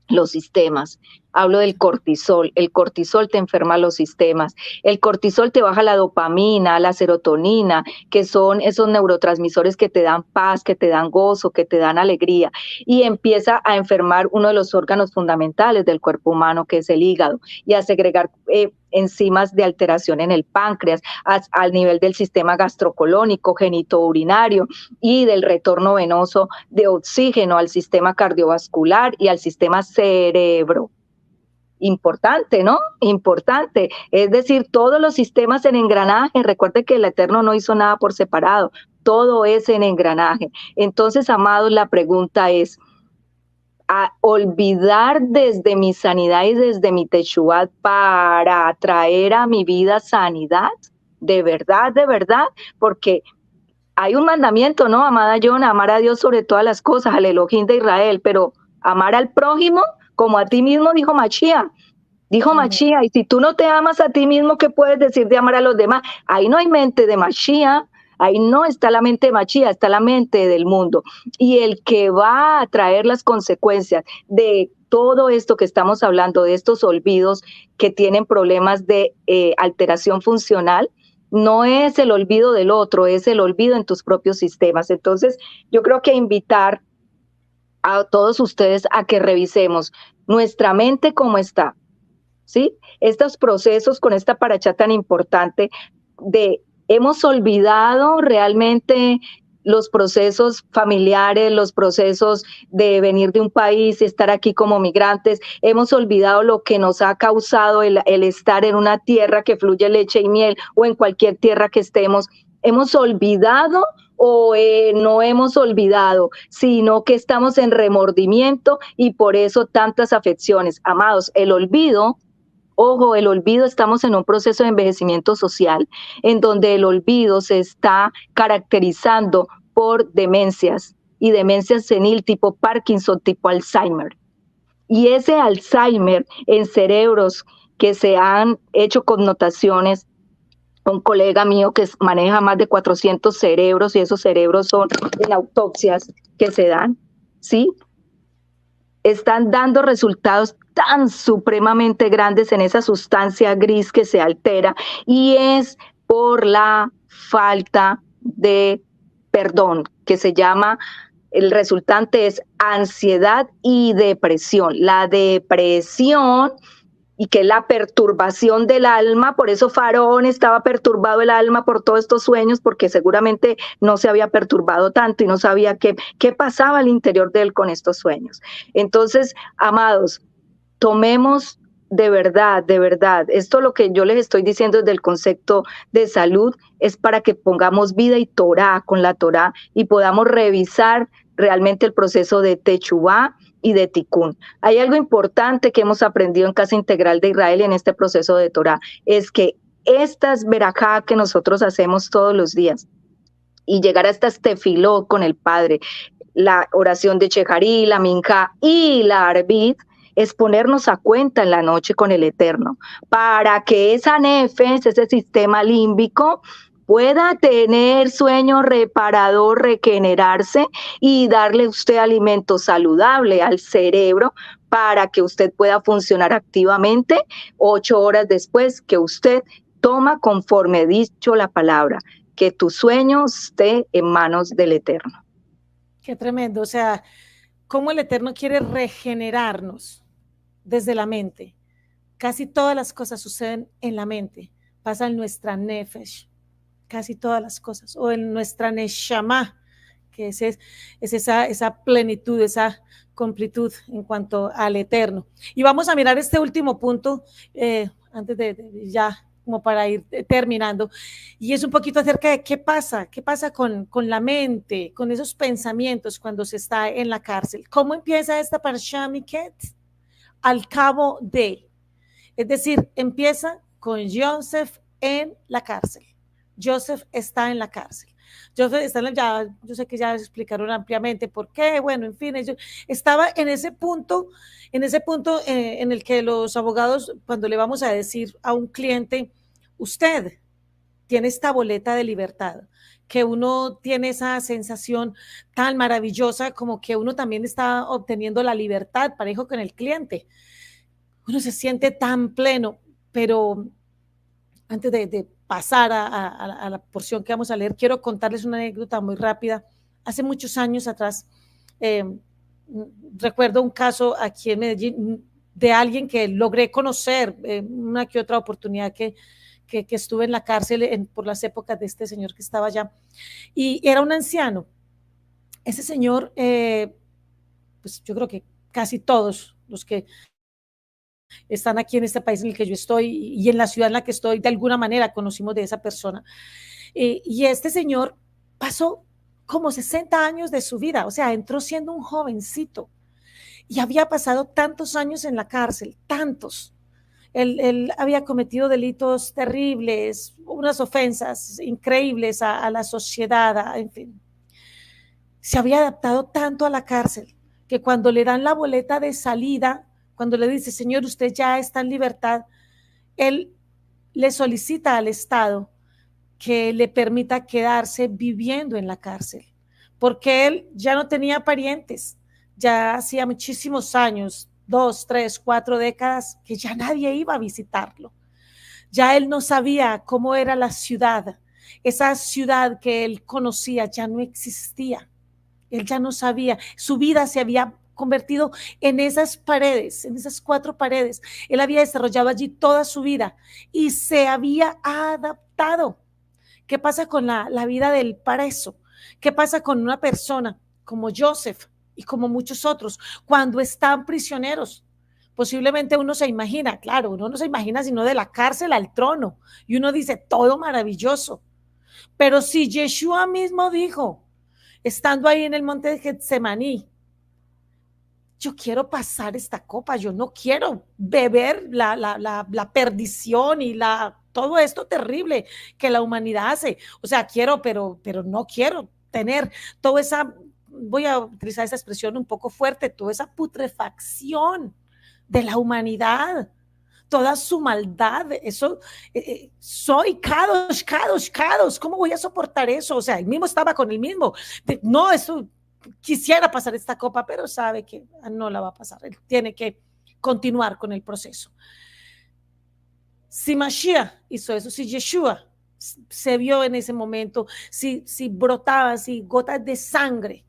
los sistemas. Hablo del cortisol. El cortisol te enferma los sistemas. El cortisol te baja la dopamina, la serotonina, que son esos neurotransmisores que te dan paz, que te dan gozo, que te dan alegría. Y empieza a enfermar uno de los órganos fundamentales del cuerpo humano, que es el hígado, y a segregar enzimas de alteración en el páncreas, al nivel del sistema gastrocolónico, genitourinario y del retorno venoso de oxígeno al sistema cardiovascular y al sistema cerebro. Importante, ¿no? Importante. Es decir, todos los sistemas en engranaje, recuerde que el Eterno no hizo nada por separado, todo es en engranaje. Entonces, amados, la pregunta es, ¿a olvidar desde mi sanidad y desde mi Teshuvah para traer a mi vida sanidad? De verdad, porque hay un mandamiento, ¿no, amada Jonah? Amar a Dios sobre todas las cosas, al Elohim de Israel, pero amar al prójimo como a ti mismo, dijo Mashiach. Dijo Mashiach, y si tú no te amas a ti mismo, ¿qué puedes decir de amar a los demás? Ahí no hay mente de Mashiach, ahí no está la mente de Mashiach, está la mente del mundo. Y el que va a traer las consecuencias de todo esto que estamos hablando, de estos olvidos que tienen problemas de alteración funcional, no es el olvido del otro, es el olvido en tus propios sistemas. Entonces, yo creo que invitar a todos ustedes a que revisemos nuestra mente cómo está, ¿sí? Estos procesos con esta parachá tan importante hemos olvidado realmente los procesos familiares, los procesos de venir de un país y estar aquí como migrantes, hemos olvidado lo que nos ha causado el estar en una tierra que fluye leche y miel o en cualquier tierra que estemos. ¿Hemos olvidado o no hemos olvidado, sino que estamos en remordimiento y por eso tantas afecciones? Amados, el olvido, ojo, el olvido, estamos en un proceso de envejecimiento social en donde el olvido se está caracterizando por demencias y demencias senil tipo Parkinson, tipo Alzheimer. Y ese Alzheimer en cerebros que se han hecho connotaciones, un colega mío que maneja más de 400 cerebros y esos cerebros son en autopsias que se dan, ¿sí? Están dando resultados tan supremamente grandes en esa sustancia gris que se altera y es por la falta de perdón, que se llama, el resultante es ansiedad y depresión. La depresión y que es la perturbación del alma, por eso Faraón estaba perturbado el alma por todos estos sueños, porque seguramente no se había perturbado tanto y no sabía qué pasaba al interior de él con estos sueños. Entonces, amados, tomemos de verdad, esto lo que yo les estoy diciendo desde el concepto de salud es para que pongamos vida y Torah con la Torah y podamos revisar realmente el proceso de Teshuvah y de Tikkun. Hay algo importante que hemos aprendido en Casa Integral de Israel en este proceso de Torah, es que estas verajá que nosotros hacemos todos los días y llegar a estas tefilot con el Padre, la oración de Chejarí, la Minjá y la Arbit, es ponernos a cuenta en la noche con el Eterno, para que esa nefes, ese sistema límbico, pueda tener sueño reparador, regenerarse y darle usted alimento saludable al cerebro para que usted pueda funcionar activamente 8 horas después que usted toma conforme dicho la palabra, que tu sueño esté en manos del Eterno. Qué tremendo, o sea, cómo el Eterno quiere regenerarnos desde la mente. Casi todas las cosas suceden en la mente, pasa en nuestra nefesh, casi todas las cosas, o en nuestra neshama, que es esa plenitud, esa completud en cuanto al Eterno. Y vamos a mirar este último punto, antes de ya como para ir terminando, y es un poquito acerca de qué pasa con la mente, con esos pensamientos cuando se está en la cárcel. ¿Cómo empieza esta Parsha Miket? Al cabo de, es decir, empieza con Joseph en la cárcel. Joseph está en la cárcel. Joseph está yo sé que ya explicaron ampliamente por qué, bueno, en fin, estaba en ese punto en el que los abogados, cuando le vamos a decir a un cliente, usted tiene esta boleta de libertad, que uno tiene esa sensación tan maravillosa como que uno también está obteniendo la libertad parejo con el cliente. uno se siente tan pleno, pero antes de pasar a la porción que vamos a leer, quiero contarles una anécdota muy rápida. Hace muchos años atrás, eh, recuerdo un caso aquí en Medellín de alguien que logré conocer una que otra oportunidad que estuve en la cárcel por las épocas de este señor que estaba allá, y era un anciano. Ese señor, pues yo creo que casi todos los que están aquí en este país en el que yo estoy y en la ciudad en la que estoy, de alguna manera conocimos de esa persona. Y este señor pasó como 60 años de su vida, o sea, entró siendo un jovencito y había pasado tantos años en la cárcel, tantos. Él había cometido delitos terribles, unas ofensas increíbles a la sociedad, en fin. Se había adaptado tanto a la cárcel que cuando le dan la boleta de salida, cuando le dice, señor, usted ya está en libertad, él le solicita al Estado que le permita quedarse viviendo en la cárcel, porque él ya no tenía parientes, ya hacía muchísimos años, 2, 3, 4 décadas, que ya nadie iba a visitarlo. Ya él no sabía cómo era la ciudad, esa ciudad que él conocía ya no existía. Él ya no sabía, su vida se había convertido en esas paredes, en esas 4 paredes. Él había desarrollado allí toda su vida y se había adaptado. ¿Qué pasa con la vida del preso? ¿Qué pasa con una persona como Joseph y como muchos otros cuando están prisioneros? Posiblemente uno se imagina, claro, uno no se imagina sino de la cárcel al trono y uno dice todo maravilloso. Pero si Yeshua mismo dijo, estando ahí en el monte de Getsemaní, yo quiero pasar esta copa, yo no quiero beber la perdición y todo esto terrible que la humanidad hace. O sea, quiero, pero no quiero tener toda esa, voy a utilizar esa expresión un poco fuerte, toda esa putrefacción de la humanidad, toda su maldad, eso, soy Kadosh, ¿cómo voy a soportar eso? O sea, él mismo estaba con el mismo, no, eso, quisiera pasar esta copa, pero sabe que no la va a pasar, él tiene que continuar con el proceso. Si Mashiach hizo eso, si Yeshua se vio en ese momento, si brotaban, si gotas de sangre,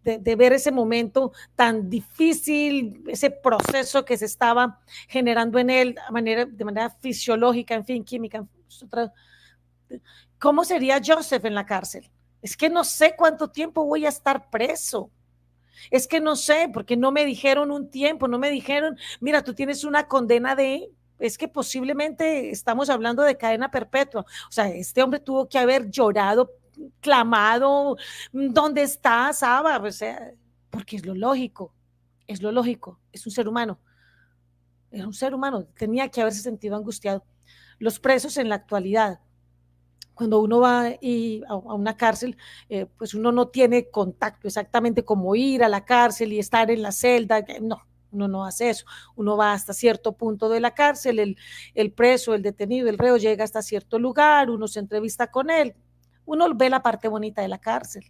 de ver ese momento tan difícil, ese proceso que se estaba generando en él de manera fisiológica, en fin, química. ¿Cómo sería Joseph en la cárcel? Es que no sé cuánto tiempo voy a estar preso. Es que no sé, porque no me dijeron un tiempo, no me dijeron, mira, tú tienes una condena es que posiblemente estamos hablando de cadena perpetua. O sea, este hombre tuvo que haber llorado, clamado, ¿dónde estás, Abba? O sea, porque es lo lógico, es un ser humano, es un ser humano, tenía que haberse sentido angustiado. Los presos en la actualidad, cuando uno va a una cárcel, pues uno no tiene contacto exactamente como ir a la cárcel y estar en la celda, no, uno no hace eso, uno va hasta cierto punto de la cárcel, el preso, el detenido, el reo llega hasta cierto lugar, uno se entrevista con él, uno ve la parte bonita de la cárcel,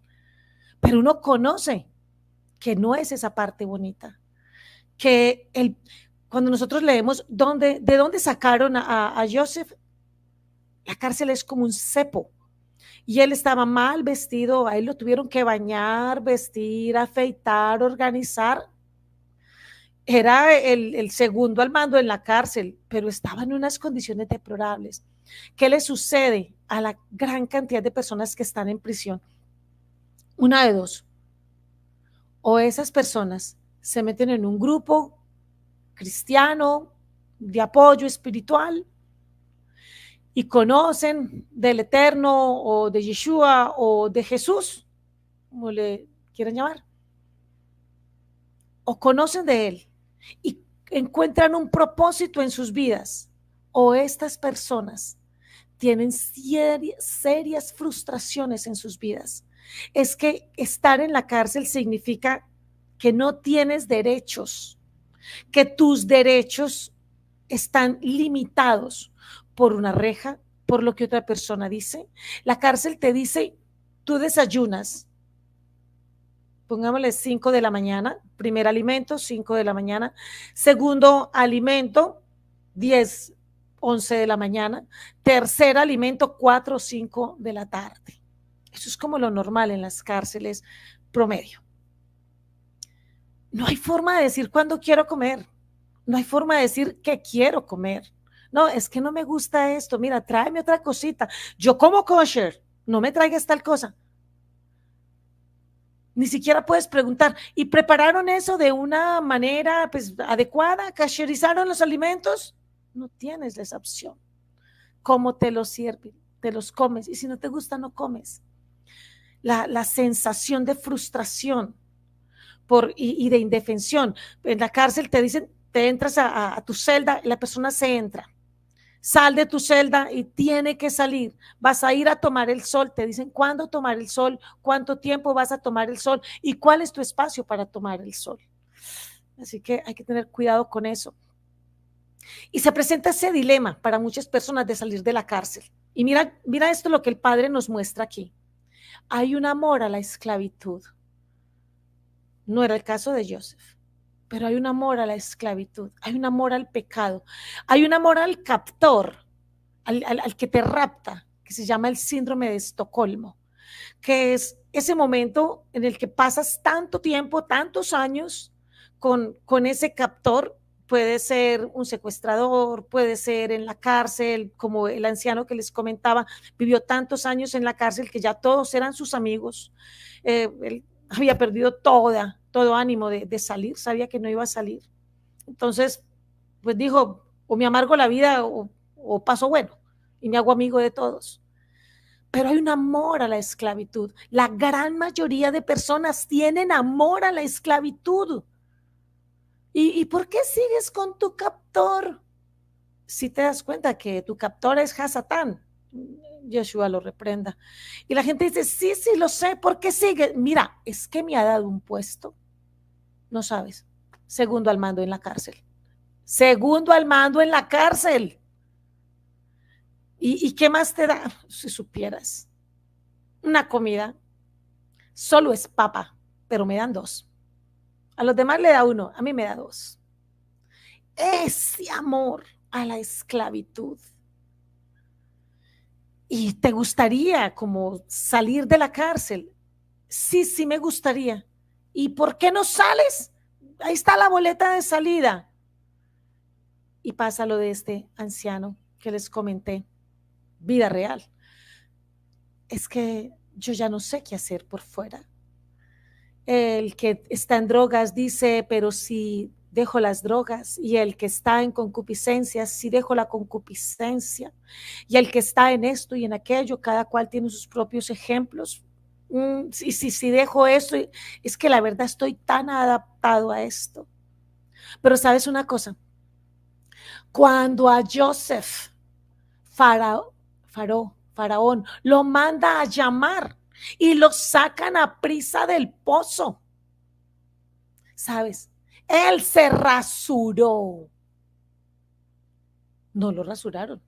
pero uno conoce que no es esa parte bonita, que cuando nosotros leemos de dónde sacaron a Joseph, la cárcel es como un cepo, y él estaba mal vestido, a él lo tuvieron que bañar, vestir, afeitar, organizar. Era el segundo al mando en la cárcel, pero estaba en unas condiciones deplorables. ¿Qué le sucede a la gran cantidad de personas que están en prisión? Una de dos. O esas personas se meten en un grupo cristiano de apoyo espiritual y conocen del Eterno o de Yeshua o de Jesús, como le quieran llamar, o conocen de Él y encuentran un propósito en sus vidas, o estas personas tienen serias frustraciones en sus vidas. Es que estar en la cárcel significa que no tienes derechos, que tus derechos están limitados por una reja, por lo que otra persona dice. La cárcel te dice, tú desayunas pongámosle 5 de la mañana, primer alimento, 5 de la mañana, segundo alimento, 10, 11 de la mañana, tercer alimento, 4 o 5 de la tarde. Eso es como lo normal en las cárceles promedio. No hay forma de decir cuándo quiero comer, no hay forma de decir qué quiero comer. No, es que no me gusta esto, mira, tráeme otra cosita. Yo como kosher, no me traigas tal cosa. Ni siquiera puedes preguntar, ¿y prepararon eso de una manera pues, adecuada? ¿Casherizaron los alimentos? No tienes esa opción. ¿Cómo te los sirven? Te los comes. Y si no te gusta, no comes. La sensación de frustración y de indefensión. En la cárcel te dicen, te entras a tu celda y la persona se entra. Sal de tu celda y tiene que salir. Vas a ir a tomar el sol. Te dicen cuándo tomar el sol, cuánto tiempo vas a tomar el sol y cuál es tu espacio para tomar el sol. Así que hay que tener cuidado con eso. Y se presenta ese dilema para muchas personas de salir de la cárcel. Y mira esto lo que el Padre nos muestra aquí. Hay un amor a la esclavitud. No era el caso de Joseph, pero hay un amor a la esclavitud, hay un amor al pecado, hay un amor al captor, al que te rapta, que se llama el síndrome de Estocolmo, que es ese momento en el que pasas tanto tiempo, tantos años con ese captor. Puede ser un secuestrador, puede ser en la cárcel, como el anciano que les comentaba, vivió tantos años en la cárcel que ya todos eran sus amigos. Él había perdido todo ánimo de salir, sabía que no iba a salir. Entonces, pues dijo, o me amargo la vida o paso bueno y me hago amigo de todos. Pero hay un amor a la esclavitud. La gran mayoría de personas tienen amor a la esclavitud. ¿Y por qué sigues con tu captor? Si te das cuenta que tu captor es Hasatán, Yeshua lo reprenda. Y la gente dice, sí, lo sé, ¿por qué sigue? Mira, es que me ha dado un puesto. No sabes. Segundo al mando en la cárcel. Segundo al mando en la cárcel. ¿Y qué más te da? Si supieras. Una comida. Solo es papa, pero me dan 2. A los demás le da 1, a mí me da 2. Ese amor a la esclavitud. ¿Y te gustaría como salir de la cárcel? Sí, me gustaría. ¿Y por qué no sales? Ahí está la boleta de salida. Y pasa lo de este anciano que les comenté, vida real. Es que yo ya no sé qué hacer por fuera. El que está en drogas dice, pero si dejo las drogas, y el que está en concupiscencia, si dejo la concupiscencia, y el que está en esto y en aquello, cada cual tiene sus propios ejemplos. Si dejo esto, es que la verdad estoy tan adaptado a esto. Pero sabes una cosa, cuando a Joseph, Faraón, lo manda a llamar y lo sacan a prisa del pozo, ¿sabes? Él se rasuró. No lo rasuraron,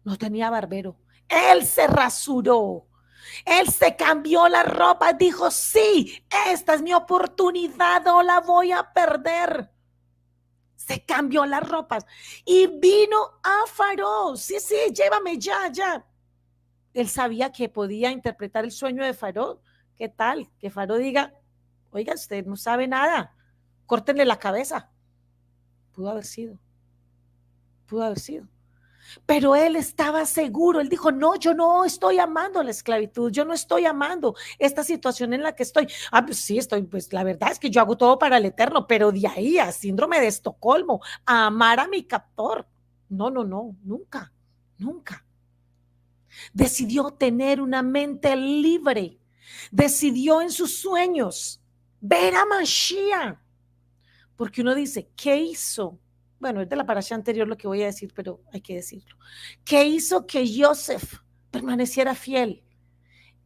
no tenía barbero. Él se rasuró. Él se cambió la ropa, dijo, sí, esta es mi oportunidad, no la voy a perder. Se cambió las ropas y vino a Faraón. Sí, llévame ya. Él sabía que podía interpretar el sueño de Faraón. ¿Qué tal? Que Faraón diga, oiga, usted no sabe nada, córtenle la cabeza. Pudo haber sido. Pero él estaba seguro, él dijo, no, yo no estoy amando la esclavitud, yo no estoy amando esta situación en la que estoy. Pues sí, pues la verdad es que yo hago todo para el Eterno, pero de ahí a síndrome de Estocolmo, a amar a mi captor, no, nunca. Decidió tener una mente libre, decidió en sus sueños ver a Mashiach, porque uno dice, ¿qué hizo? Bueno, es de la parasha anterior lo que voy a decir, pero hay que decirlo. ¿Qué hizo que Joseph permaneciera fiel?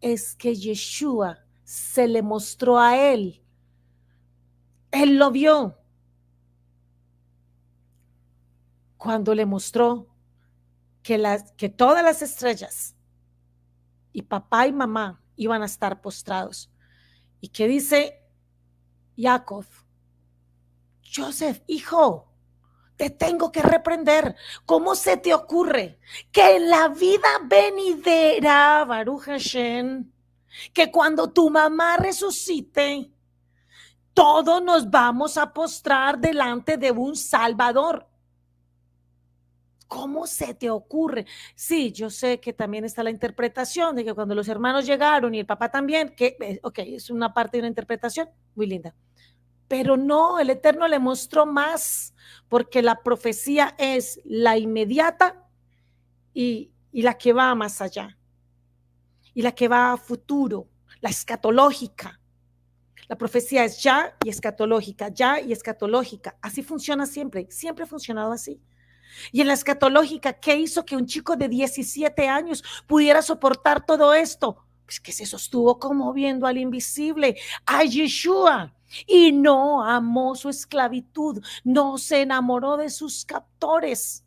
Es que Yeshua se le mostró a él. Él lo vio. Cuando le mostró que todas las estrellas y papá y mamá iban a estar postrados. ¿Y qué dice Jacob, Joseph, hijo, te tengo que reprender. ¿Cómo se te ocurre que en la vida venidera, Baruch Hashem, que cuando tu mamá resucite, todos nos vamos a postrar delante de un Salvador? ¿Cómo se te ocurre? Sí, yo sé que también está la interpretación de que cuando los hermanos llegaron y el papá también, que, ok, es una parte de una interpretación muy linda. Pero no, el Eterno le mostró más, porque la profecía es la inmediata y la que va más allá, y la que va a futuro, la escatológica. La profecía es ya y escatológica, ya y escatológica. Así funciona siempre, siempre ha funcionado así. Y en la escatológica, ¿qué hizo que un chico de 17 años pudiera soportar todo esto? Pues que se sostuvo como viendo al invisible, a Yeshua, y no amó su esclavitud, no se enamoró de sus captores,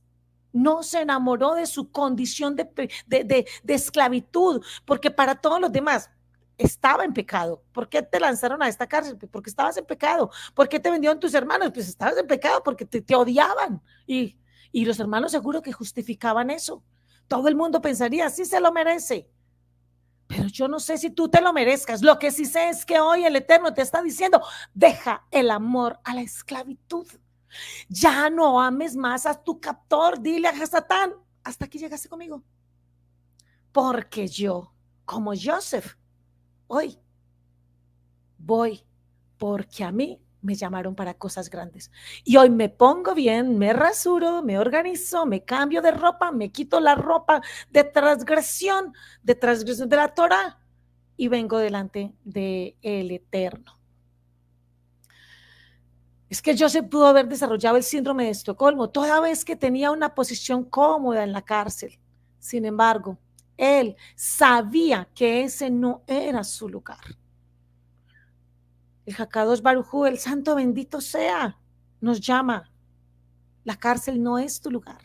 no se enamoró de su condición de esclavitud, porque para todos los demás estaba en pecado. ¿Por qué te lanzaron a esta cárcel? Porque estabas en pecado. ¿Por qué te vendieron tus hermanos? Pues estabas en pecado porque te odiaban. Y los hermanos seguro que justificaban eso. Todo el mundo pensaría, sí se lo merece. Pero yo no sé si tú te lo merezcas. Lo que sí sé es que hoy el Eterno te está diciendo, deja el amor a la esclavitud. Ya no ames más a tu captor. Dile a Satán, hasta aquí llegaste conmigo. Porque yo, como Joseph, hoy voy porque a mí me llamaron para cosas grandes. Y hoy me pongo bien, me rasuro, me organizo, me cambio de ropa, me quito la ropa de transgresión de la Torah y vengo delante del Eterno. Es que Joseph pudo haber desarrollado el síndrome de Estocolmo toda vez que tenía una posición cómoda en la cárcel. Sin embargo, él sabía que ese no era su lugar. El Hakadosh Baruj Hu, el santo bendito sea, nos llama. La cárcel no es tu lugar.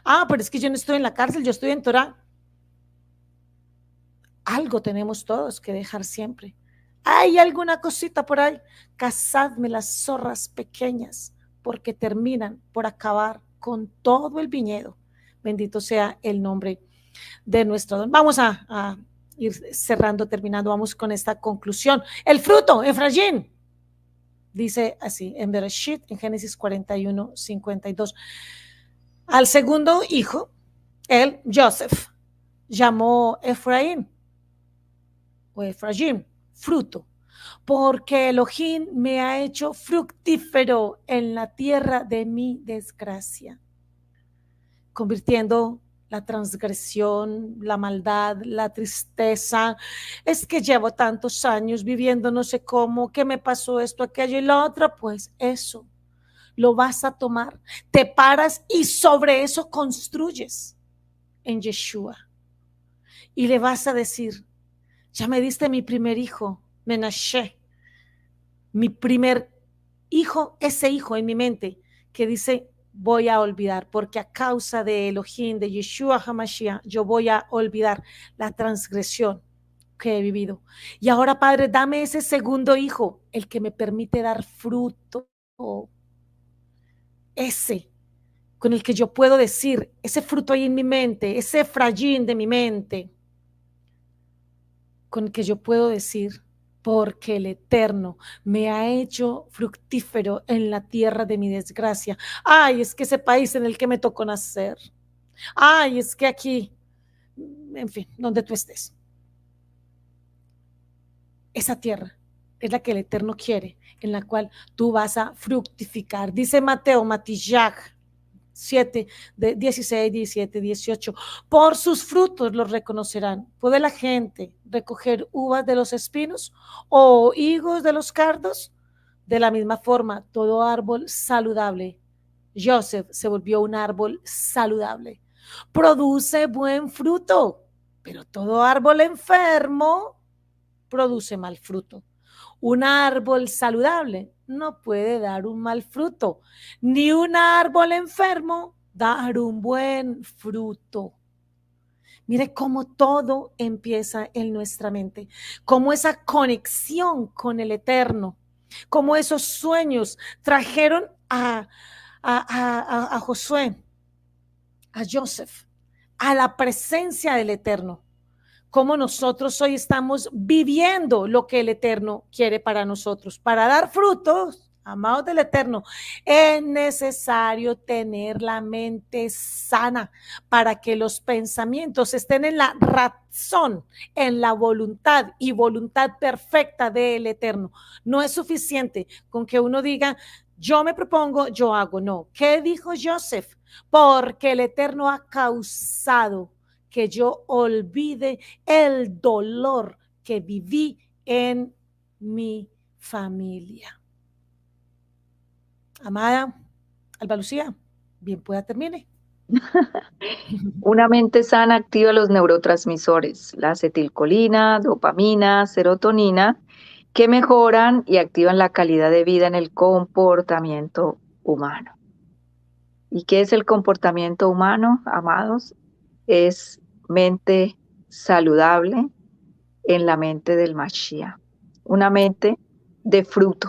Ah, pero es que yo no estoy en la cárcel, yo estoy en Torah. Algo tenemos todos que dejar siempre. ¿Hay alguna cosita por ahí? Cazadme las zorras pequeñas, porque terminan por acabar con todo el viñedo. Bendito sea el nombre de nuestro don. Vamos a ir cerrando, terminando. Vamos con esta conclusión. El fruto, Efraín. Dice así en Bereshit, en Génesis 41, 52. Al segundo hijo, él, Joseph, llamó Efraín o Efraín, fruto, porque Elohim me ha hecho fructífero en la tierra de mi desgracia, convirtiendo la transgresión, la maldad, la tristeza. Es que llevo tantos años viviendo no sé cómo, que me pasó esto, aquello y lo otro, pues eso lo vas a tomar, te paras y sobre eso construyes en Yeshua. Y le vas a decir, ya me diste mi primer hijo, Menashe, mi primer hijo, ese hijo en mi mente que dice, voy a olvidar, porque a causa de Elohim, de Yeshua HaMashiach, yo voy a olvidar la transgresión que he vivido. Y ahora, Padre, dame ese segundo hijo, el que me permite dar fruto, ese con el que yo puedo decir, ese fruto ahí en mi mente, ese Efraín de mi mente, con el que yo puedo decir, porque el Eterno me ha hecho fructífero en la tierra de mi desgracia. Ay, es que ese país en el que me tocó nacer. Ay, es que aquí, en fin, donde tú estés. Esa tierra es la que el Eterno quiere, en la cual tú vas a fructificar. Dice Mateo, Matillach, 7, 16, 17, 18. Por sus frutos los reconocerán. ¿Puede la gente recoger uvas de los espinos o higos de los cardos? De la misma forma, todo árbol saludable, Joseph se volvió un árbol saludable. Produce buen fruto, pero todo árbol enfermo produce mal fruto. Un árbol saludable no puede dar un mal fruto, ni un árbol enfermo dar un buen fruto. Mire cómo todo empieza en nuestra mente, cómo esa conexión con el Eterno Cómo esos sueños trajeron a Josué, a Joseph, a la presencia del Eterno. Cómo nosotros hoy estamos viviendo lo que el Eterno quiere para nosotros. Para dar frutos, amados del Eterno, es necesario tener la mente sana para que los pensamientos estén en la razón, en la voluntad y voluntad perfecta del Eterno. No es suficiente con que uno diga, yo me propongo, yo hago. No. ¿Qué dijo Joseph? Porque el Eterno ha causado que yo olvide el dolor que viví en mi familia. Amada Alba Lucía, bien pueda termine. Una mente sana activa los neurotransmisores, la acetilcolina, dopamina, serotonina, que mejoran y activan la calidad de vida en el comportamiento humano. ¿Y qué es el comportamiento humano, amados? Es mente saludable en la mente del Mashiach, una mente de fruto,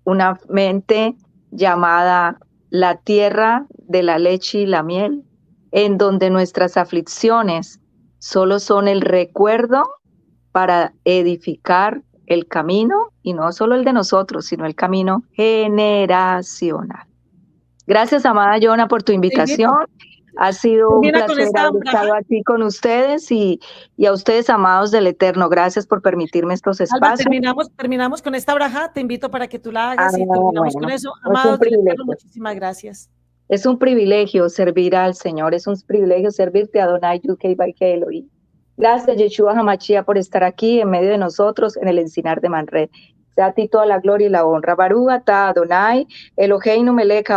una mente llamada la tierra de la leche y la miel, en donde nuestras aflicciones solo son el recuerdo para edificar el camino, y no solo el de nosotros, sino el camino generacional. Gracias, amada Yona, por tu invitación. Ha sido un placer haber estado aquí con ustedes y a ustedes, amados del Eterno, gracias por permitirme estos espacios. Alba, terminamos con esta braja, te invito para que tú la hagas y terminamos con eso. Amados del Eterno, muchísimas gracias. Es un privilegio servir al Señor, es un privilegio servirte a Adonai Yudkei Vayikei Elohim. Gracias, Yeshua Hamashia, por estar aquí en medio de nosotros en el encinar de Manred. Sea a ti toda la gloria y la honra. Barú atah Adonai, Eloheinu melech